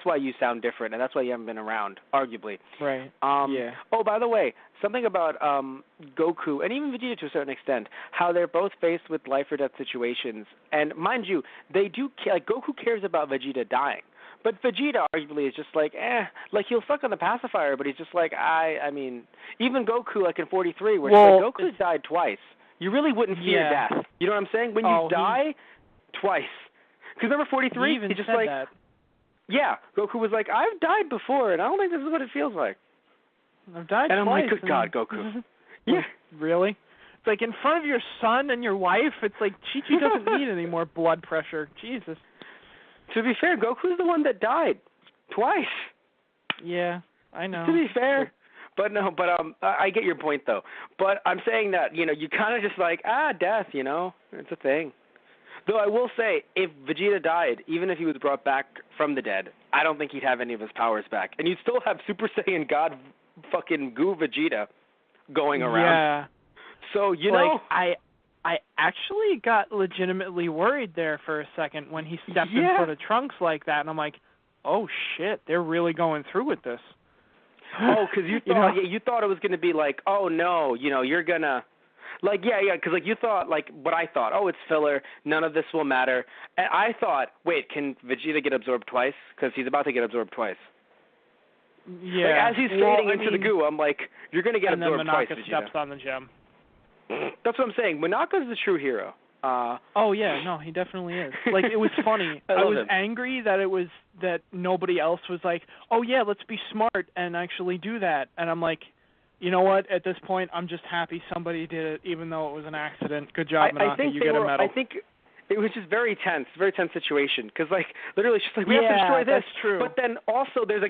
why you sound different, and that's why you haven't been around, arguably. Right. Oh, by the way, something about Goku and even Vegeta to a certain extent, how they're both faced with life or death situations, and mind you, they do like Goku cares about Vegeta dying, but Vegeta arguably is just like, like he'll suck on the pacifier, but he's just like, I mean, even Goku like in 43, where like, Goku's died twice. You really wouldn't fear death. You know what I'm saying? When you die. Twice. Because remember 43? He just said like, that. Yeah, Goku was like, I've died before, and I don't think this is what it feels like. I've died and twice. I'm like, good God, Goku. Yeah. Really? It's like in front of your son and your wife, it's like Chi-Chi doesn't need any more blood pressure. Jesus. To be fair, Goku's the one that died. Twice. Yeah, I know. To be fair. But I get your point, though. But I'm saying that, you kind of just like, death, it's a thing. Though I will say, if Vegeta died, even if he was brought back from the dead, I don't think he'd have any of his powers back. And you'd still have Super Saiyan God fucking Goo Vegeta going around. Yeah. So, I actually got legitimately worried there for a second when he stepped in front of Trunks like that. And I'm like, oh, shit, they're really going through with this. Oh, because you thought you thought it was going to be like, oh, no, you're going to. Like, because, like, you thought, like, what I thought, it's filler, none of this will matter. And I thought, wait, can Vegeta get absorbed twice? Because he's about to get absorbed twice. Yeah. Like, as he's fading into the goo, I'm like, you're going to get absorbed twice, Vegeta. And then Monaka steps on the gem. That's what I'm saying. Monaka's the true hero. He definitely is. Like, it was funny. I was angry that nobody else was like, oh, yeah, let's be smart and actually do that. And I'm like, you know what? At this point, I'm just happy somebody did it, even though it was an accident. Good job, Monaka. You get a medal. I think it was just very tense situation. Because, like, literally, it's just like, we have to destroy this. That's true. But then also, there's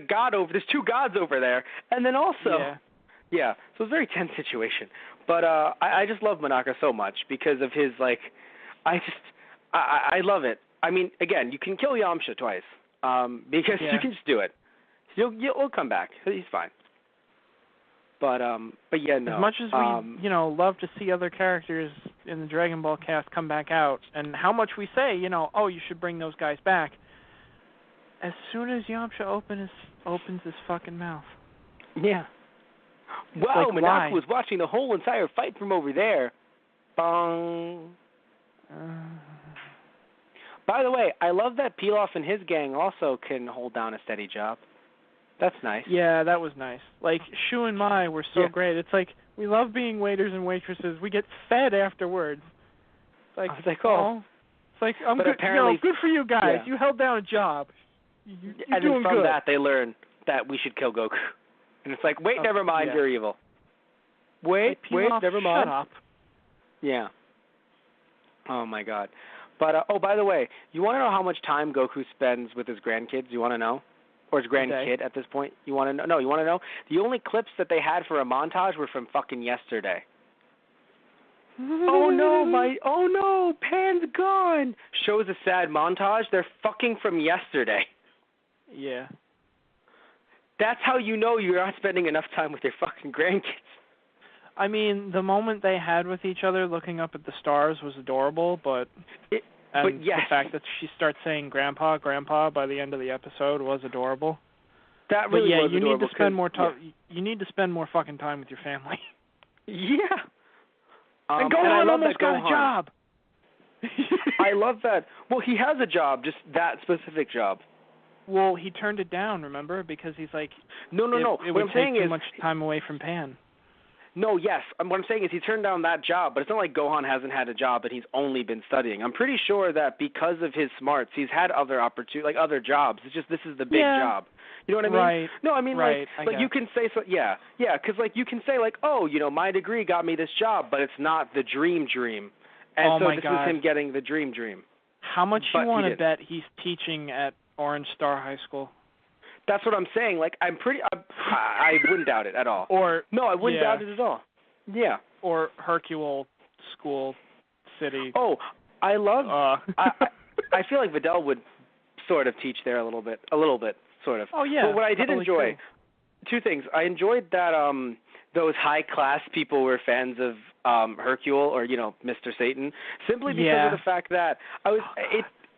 two gods over there. And then also, so it's a very tense situation. But I just love Monaka so much because of his, like, I love it. I mean, again, you can kill Yamcha twice because you can just do it. He'll come back. He's fine. But yeah, no. As much as we, love to see other characters in the Dragon Ball cast come back out, and how much we say, you should bring those guys back. As soon as Yamcha opens his fucking mouth. Yeah. Wow, like, Minato why? was watching the whole entire fight from over there. Bong. By the way, I love that Pilaf and his gang also can hold down a steady job. That's nice. Yeah, that was nice. Like, Shu and Mai were so Yeah. great. It's like, we love being waiters and waitresses. We get fed afterwards. It's like, I was like, oh. It's like, I'm But good. apparently, good for you guys. yeah. You held down a job. You're and doing then from good. that, they learn that we should kill Goku. And it's like, wait, never mind, yeah. you're evil. Wait, Pilaf, never mind. Shut up. Yeah. Oh, my God. But, by the way, you want to know how much time Goku spends with his grandkids? You want to know? Or his grandkid at this point? You want to know? No, you want to know? The only clips that they had for a montage were from fucking yesterday. Oh no, Pan's gone. Shows a sad montage. They're fucking from yesterday. Yeah. That's how you know you're not spending enough time with your fucking grandkids. I mean, the moment they had with each other looking up at the stars was adorable, but yes. the fact that she starts saying Grandpa, Grandpa by the end of the episode was adorable. That really was you adorable. Need to spend more time. You need to spend more fucking time with your family. Yeah. And Gohan almost got Gohan. a job. I love that. Well, he has a job, just that specific job. Well, he turned it down, remember? Because he's like, no. It would take too much time away from Pan. No, yes. What I'm saying is he turned down that job, but it's not like Gohan hasn't had a job and he's only been studying. I'm pretty sure that because of his smarts, he's had other other jobs. It's just this is the big job. You know what I mean? Right. No, I mean right. like you can say so. Yeah, because like you can say like, oh, my degree got me this job, but it's not the dream. And so this was him getting the dream. How much you want to bet he's teaching at Orange Star High School? That's what I'm saying. Like, I wouldn't doubt it at all. I wouldn't doubt it at all. Yeah. Or Hercule School City. Oh, I love. I feel like Videl would sort of teach there a little bit, sort of. Oh yeah. But what I did enjoy, two things. I enjoyed that those high class people were fans of Hercule or Mr. Satan, simply because of the fact that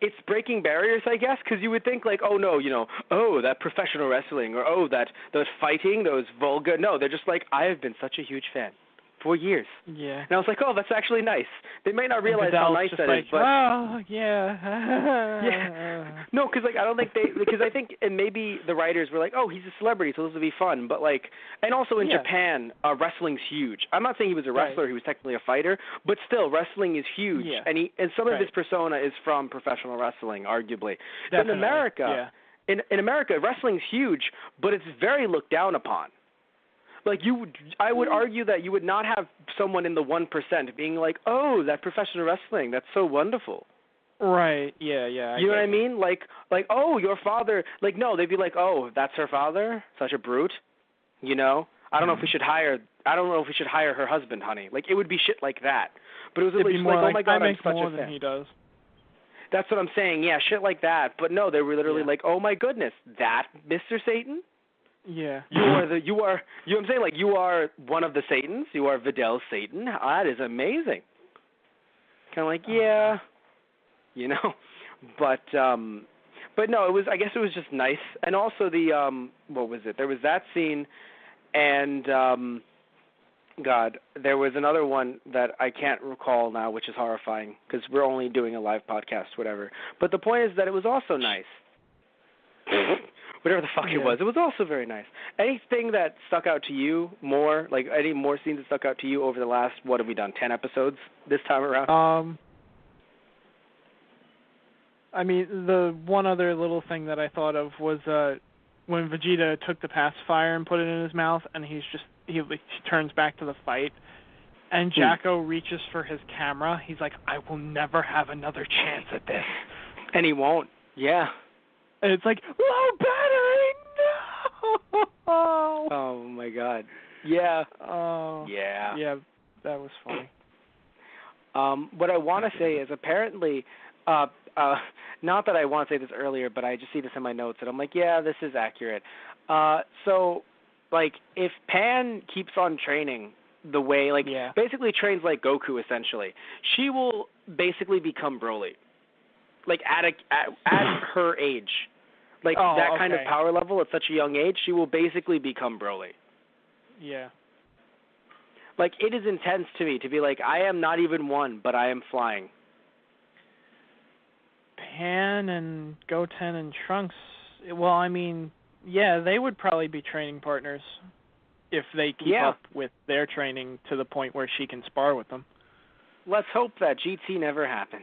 it's breaking barriers, I guess, because you would think like, oh no, that professional wrestling, or those fighting, those vulgar. No, they're just like, I have been such a huge fan for years. Yeah. And I was like, oh, that's actually nice. They may not realize how nice that is, but oh yeah. yeah. No, because I don't think because I think and maybe the writers were like, oh, he's a celebrity, so this will be fun. But and also in Japan, wrestling's huge. I'm not saying he was a wrestler; he was technically a fighter, but still, wrestling is huge. Yeah. And some of his persona is from professional wrestling, arguably. Definitely. But in America, in America, wrestling's huge, but it's very looked down upon. I would argue that you would not have someone in the 1% being like, oh, that professional wrestling, that's so wonderful. Right. Yeah. You know what I mean? Like, oh, your father. Like, no, they'd be like, oh, that's her father, such a brute. I don't know if we should hire. I don't know if we should hire her husband, honey. Like, it would be shit like that. But it was at least more oh my God, I I'm make such more a fan. than he does. That's what I'm saying. Yeah, shit like that. But no, they were literally like, oh my goodness, that Mr. Satan. Yeah. You know what I'm saying? Like, you are one of the Satans. You are Videl's Satan. That is amazing. Kind of like, yeah, but no, I guess it was just nice. And also what was it? There was that scene, and God, there was another one that I can't recall now, which is horrifying because we're only doing a live podcast, whatever. But the point is that it was also nice. Whatever the fuck it was also very nice. Anything that stuck out to you more, like any more scenes that stuck out to you over the last, what have we done, 10 episodes this time around? I mean, the one other little thing that I thought of was when Vegeta took the pacifier and put it in his mouth, and he turns back to the fight, and Jacko reaches for his camera. He's like, I will never have another chance at this. And he won't. Yeah. And it's like, low battery, no! Oh, my God. Yeah. Oh. Yeah. Yeah, that was funny. What I want to say is apparently, not that I want to say this earlier, but I just see this in my notes, and I'm like, yeah, this is accurate. So, if Pan keeps on training the way, basically trains like Goku, essentially, she will basically become Broly. At her age. Kind of power level at such a young age, she will basically become Broly. Yeah. Like, it is intense to me to be like, I am not even one, but I am flying. Pan and Goten and Trunks, well, I mean, yeah, they would probably be training partners if they keep up with their training to the point where she can spar with them. Let's hope that GT never happens.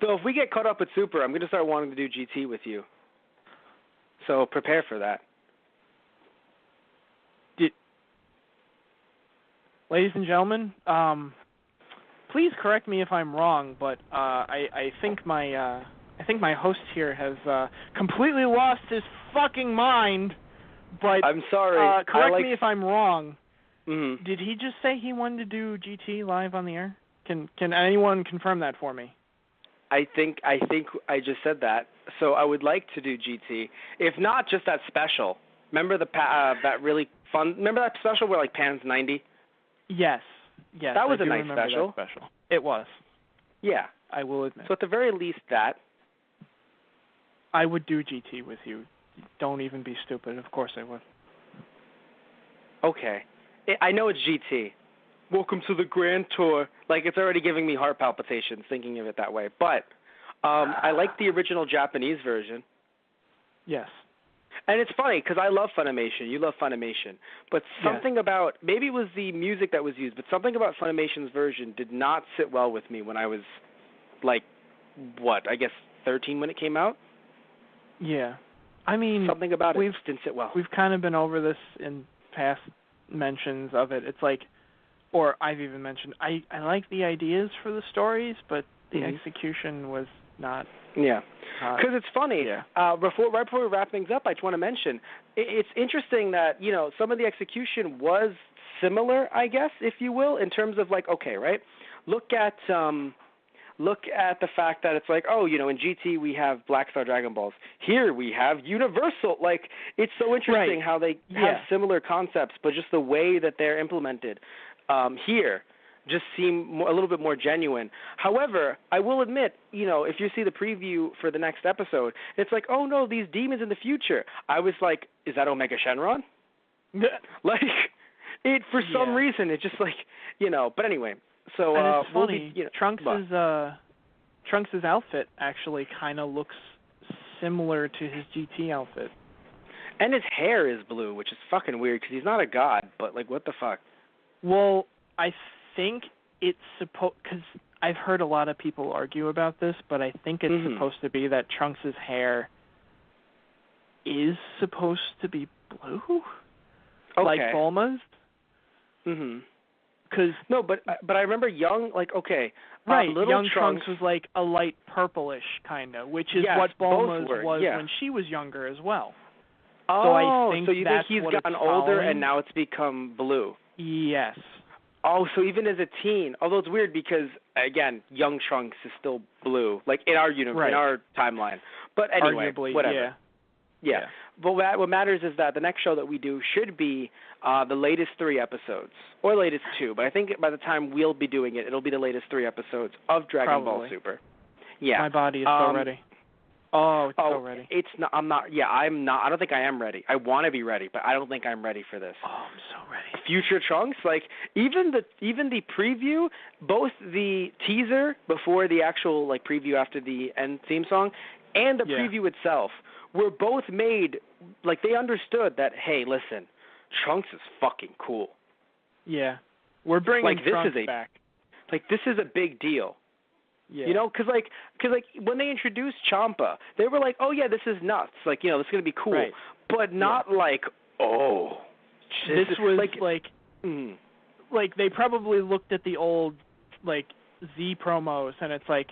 Though if we get caught up with Super, I'm going to start wanting to do GT with you. So prepare for that. Ladies and gentlemen, please correct me if I'm wrong, but I think my host here has completely lost his fucking mind. But I'm sorry. Correct me if I'm wrong. Mm-hmm. Did he just say he wanted to do GT live on the air? Can anyone confirm that for me? I think I just said that. So I would like to do GT. If not, just that special. Remember that really fun? Remember that special where like Pan's 90? Yes. That was a nice special. That special. It was. Yeah. I will admit. So at the very least, that. I would do GT with you. Don't even be stupid. Of course I would. Okay. I know it's GT. Welcome to the Grand Tour. Like, it's already giving me heart palpitations thinking of it that way. But I like the original Japanese version. Yes. And it's funny because I love Funimation. You love Funimation. But something about, maybe it was the music that was used, but something about Funimation's version did not sit well with me when I was, like, I guess 13 when it came out? Yeah. I mean, something about it didn't sit well. We've kind of been over this in past mentions of it. It's like, or I've even mentioned, I like the ideas for the stories, but the execution was not. Yeah. Because it's funny. Yeah. Right before we wrap things up, I just want to mention, it's interesting that, some of the execution was similar, I guess, if you will, in terms of like, okay, right? Look at the fact that it's like, in GT we have Black Star Dragon Balls. Here we have Universal. Like, it's so interesting how they have similar concepts, but just the way that they're implemented here just seem a little bit more genuine. However, I will admit, if you see the preview for the next episode, it's like, oh no, these demons in the future. I was like, is that Omega Shenron? Like, it for some reason, it's just like, but anyway. So and it's funny. Trunks' outfit actually kind of looks similar to his GT outfit. And his hair is blue, which is fucking weird because he's not a god. But like, what the fuck? Well, I think it's supposed, because I've heard a lot of people argue about this, but I think it's supposed to be that Trunks' hair is supposed to be blue, like Bulma's. No, but I remember young, like, little young Trunks was like a light purplish kind of, which is what Bulma's was when she was younger as well. Oh, so you think he's gotten older and now it's become blue? Yes. Oh, so even as a teen, although it's weird because, again, young Trunks is still blue, like in our universe, in our timeline. But anyway, whatever. Yeah. But what matters is that the next show that we do should be the latest 3 episodes, or latest 2. But I think by the time we'll be doing it, it'll be the latest 3 episodes of Dragon Ball Super. Yeah. My body is so ready. Oh, it's so ready. It's not. I'm not. Yeah, I'm not. I don't think I am ready. I want to be ready, but I don't think I'm ready for this. Oh, I'm so ready. Future Trunks, like even the preview, both the teaser before the actual like preview after the end theme song, and the preview itself were both made like they understood that, hey, listen, Trunks is fucking cool. Yeah, we're bringing Trunks back. Like this is a big deal. Yeah. Because when they introduced Champa, they were like, oh yeah, this is nuts. Like, this is gonna be cool, but not like, oh, this was like they probably looked at the old like Z promos and it's like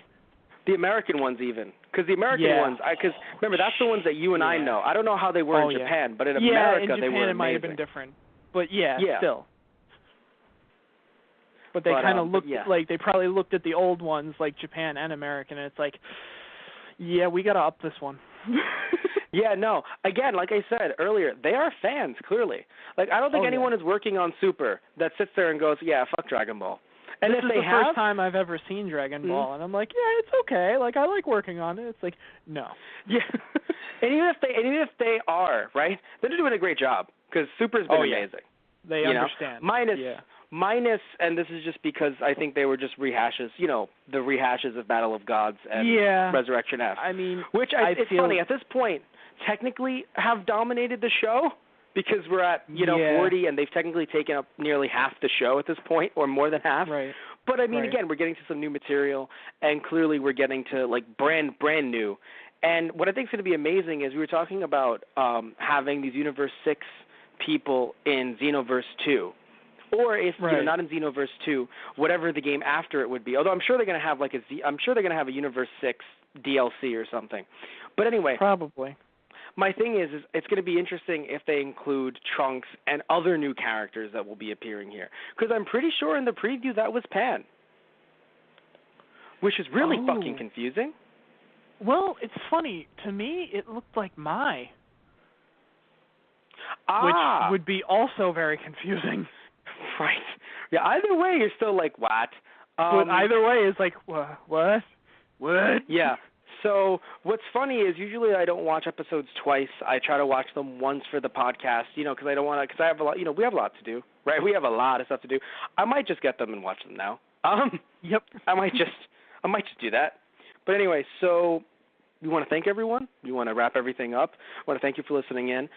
the American ones even, because the American ones, because remember that's the ones that you and I know. I don't know how they were in Japan, but in America in Japan they were amazing. It might have been different, but still. But they kind of looked like they probably looked at the old ones like Japan and American, and it's like, yeah, we got to up this one. Yeah, no. Again, like I said earlier, they are fans, clearly. Like, I don't think anyone is working on Super that sits there and goes, yeah, fuck Dragon Ball. And this if is they the first time I've ever seen Dragon Ball, and I'm like, yeah, it's okay. Like, I like working on it. It's like, no. Yeah. And even if they are, right, they're doing a great job, because Super's been amazing. They understand. Minus, and this is just because I think they were just rehashes, the rehashes of Battle of Gods and Resurrection F. I mean, which it's funny, at this point, technically have dominated the show because we're at, 40, and they've technically taken up nearly half the show at this point, or more than half. Right. But, I mean, again, we're getting to some new material, and clearly we're getting to, brand new. And what I think is going to be amazing is we were talking about having these Universe 6 people in Xenoverse 2. Or if not in Xenoverse 2, whatever the game after it would be. Although I'm sure they're going to have a Universe 6 DLC or something. But anyway, probably. My thing is it's going to be interesting if they include Trunks and other new characters that will be appearing here. Because I'm pretty sure in the preview that was Pan, which is really fucking confusing. Well, it's funny. To me, it looked like Mai, which would be also very confusing. Right. Yeah, either way, you're still like, what? But either way, it's like, what? Yeah. So what's funny is usually I don't watch episodes twice. I try to watch them once for the podcast, because I don't want to, because I have a lot, we have a lot to do, right? We have a lot of stuff to do. I might just get them and watch them now. Yep. I might just do that. But anyway, so we want to thank everyone. We want to wrap everything up. I want to thank you for listening in.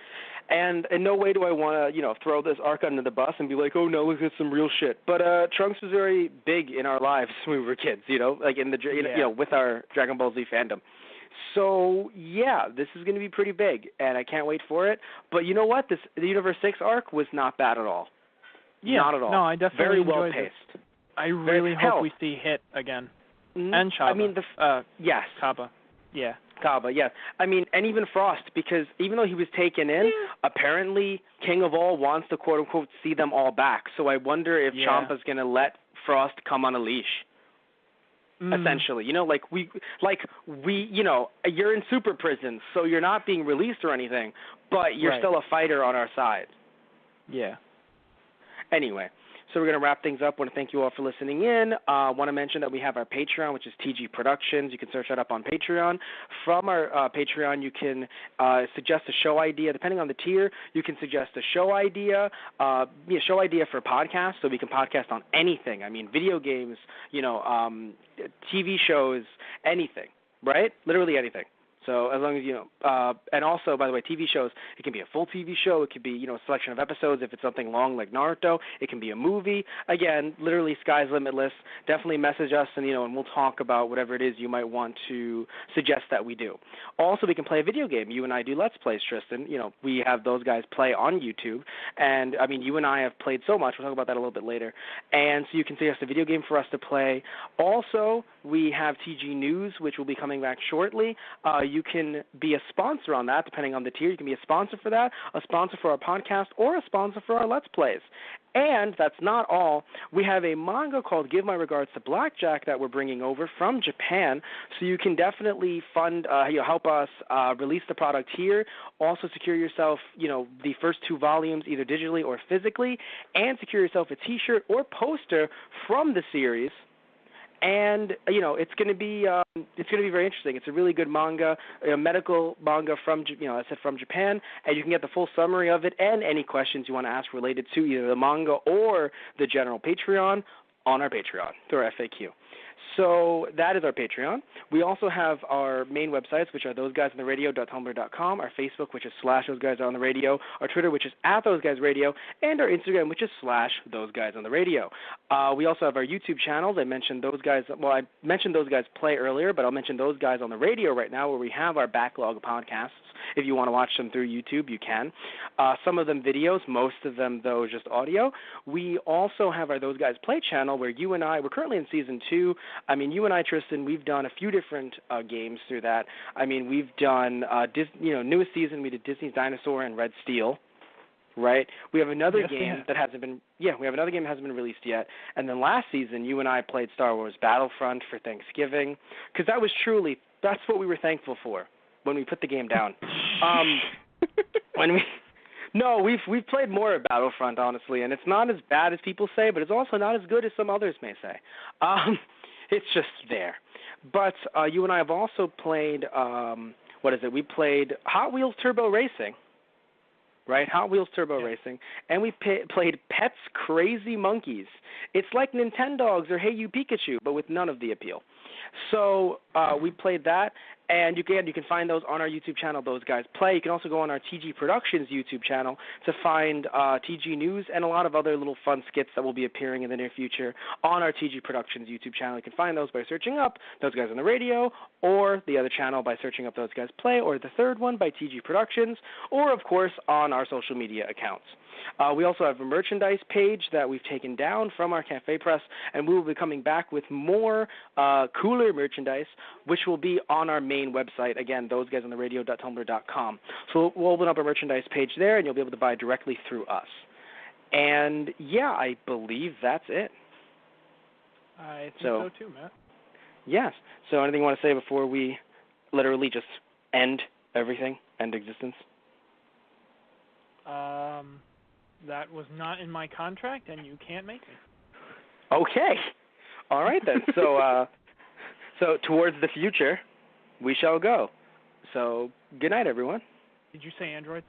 And in no way do I want to, throw this arc under the bus and be like, oh, no, look at some real shit. But Trunks was very big in our lives when we were kids, like in the, with our Dragon Ball Z fandom. So, yeah, this is going to be pretty big, and I can't wait for it. But you know what? The Universe 6 arc was not bad at all. Yeah. Not at all. No, I definitely very enjoyed well paced. It. I really hope we see Hit again. Mm-hmm. And Chaba. I mean, yes. Kaba. Yeah. Kaba, yes. I mean, and even Frost, because even though he was taken in, apparently King of All wants to, quote-unquote, see them all back. So I wonder if Champa's going to let Frost come on a leash, essentially. You're in super prison, so you're not being released or anything, but you're still a fighter on our side. Yeah. Anyway. So we're going to wrap things up. I want to thank you all for listening in. I want to mention that we have our Patreon, which is TG Productions. You can search that up on Patreon. From our Patreon, you can suggest a show idea. Depending on the tier, you can suggest a show idea for podcast, so we can podcast on anything. I mean, video games, TV shows, anything, right? Literally anything. So as long as, and also, by the way, TV shows, it can be a full TV show. It could be, a selection of episodes. If it's something long like Naruto, it can be a movie. Again, literally sky's limitless. Definitely message us and we'll talk about whatever it is you might want to suggest that we do. Also, we can play a video game. You and I do Let's Plays, Tristan. We have those guys play on YouTube. And, I mean, you and I have played so much. We'll talk about that a little bit later. And so you can suggest a video game for us to play. Also, we have TG News, which will be coming back shortly. You can be a sponsor on that, depending on the tier. You can be a sponsor for that, a sponsor for our podcast, or a sponsor for our Let's Plays. And that's not all. We have a manga called Give My Regards to Blackjack that we're bringing over from Japan, so you can definitely fund, help us release the product here. Also secure yourself, the first 2 volumes either digitally or physically, and secure yourself a T-shirt or poster from the series. And it's going to be very interesting. It's a really good manga, a medical manga from from Japan, and you can get the full summary of it and any questions you want to ask related to either the manga or the general Patreon on our Patreon through our FAQ. So that is our Patreon. We also have our main websites, which are thoseguysontherradio.tumblr.com, our Facebook, which is /thoseguysontherradio, our Twitter, which is @thoseguysradio, and our Instagram, which is /thoseguysontherradio. We also have our YouTube channels. I mentioned those guys. Well, I mentioned Those Guys Play earlier, but I'll mention Those Guys on the Radio right now, where we have our backlog of podcasts. If you want to watch them through YouTube, you can. Some of them videos, most of them, though, just audio. We also have our Those Guys Play channel, where you and I, we're currently in Season 2. I mean, you and I, Tristan, we've done a few different games through that. I mean, we've done, newest season, we did Disney's Dinosaur and Red Steel, right? We have another game that hasn't been, released yet. And then last season, you and I played Star Wars Battlefront for Thanksgiving, because that was truly, that's what we were thankful for when we put the game down. We've played more at Battlefront, honestly, and it's not as bad as people say, but it's also not as good as some others may say. It's just there. But you and I have also played, we played Hot Wheels Turbo Racing. right? Hot Wheels Turbo Racing, and we played Pets Crazy Monkeys. It's like Nintendogs or Hey You Pikachu, but with none of the appeal. So we played that, and you can find those on our YouTube channel, Those Guys Play. You can also go on our TG Productions YouTube channel to find TG News and a lot of other little fun skits that will be appearing in the near future on our TG Productions YouTube channel. You can find those by searching up Those Guys on the Radio, or the other channel by searching up Those Guys Play, or the third one by TG Productions, or, of course, on our social media accounts. We also have a merchandise page that we've taken down from our Cafe Press, and we will be coming back with more cooler merchandise, which will be on our main website, again, thoseguysonthe.radio.tumblr.com. So we'll open up a merchandise page there, and you'll be able to buy directly through us. And, yeah, I believe that's it. I think so too, Matt. Yes. So anything you want to say before we literally just end everything, end existence? That was not in my contract, and you can't make me. Okay. All right, then. So towards the future, we shall go. So good night, everyone. Did you say androids?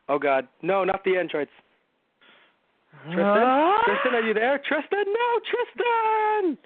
Oh, God. No, not the androids. Tristan? Tristan, are you there? Tristan? No, Tristan!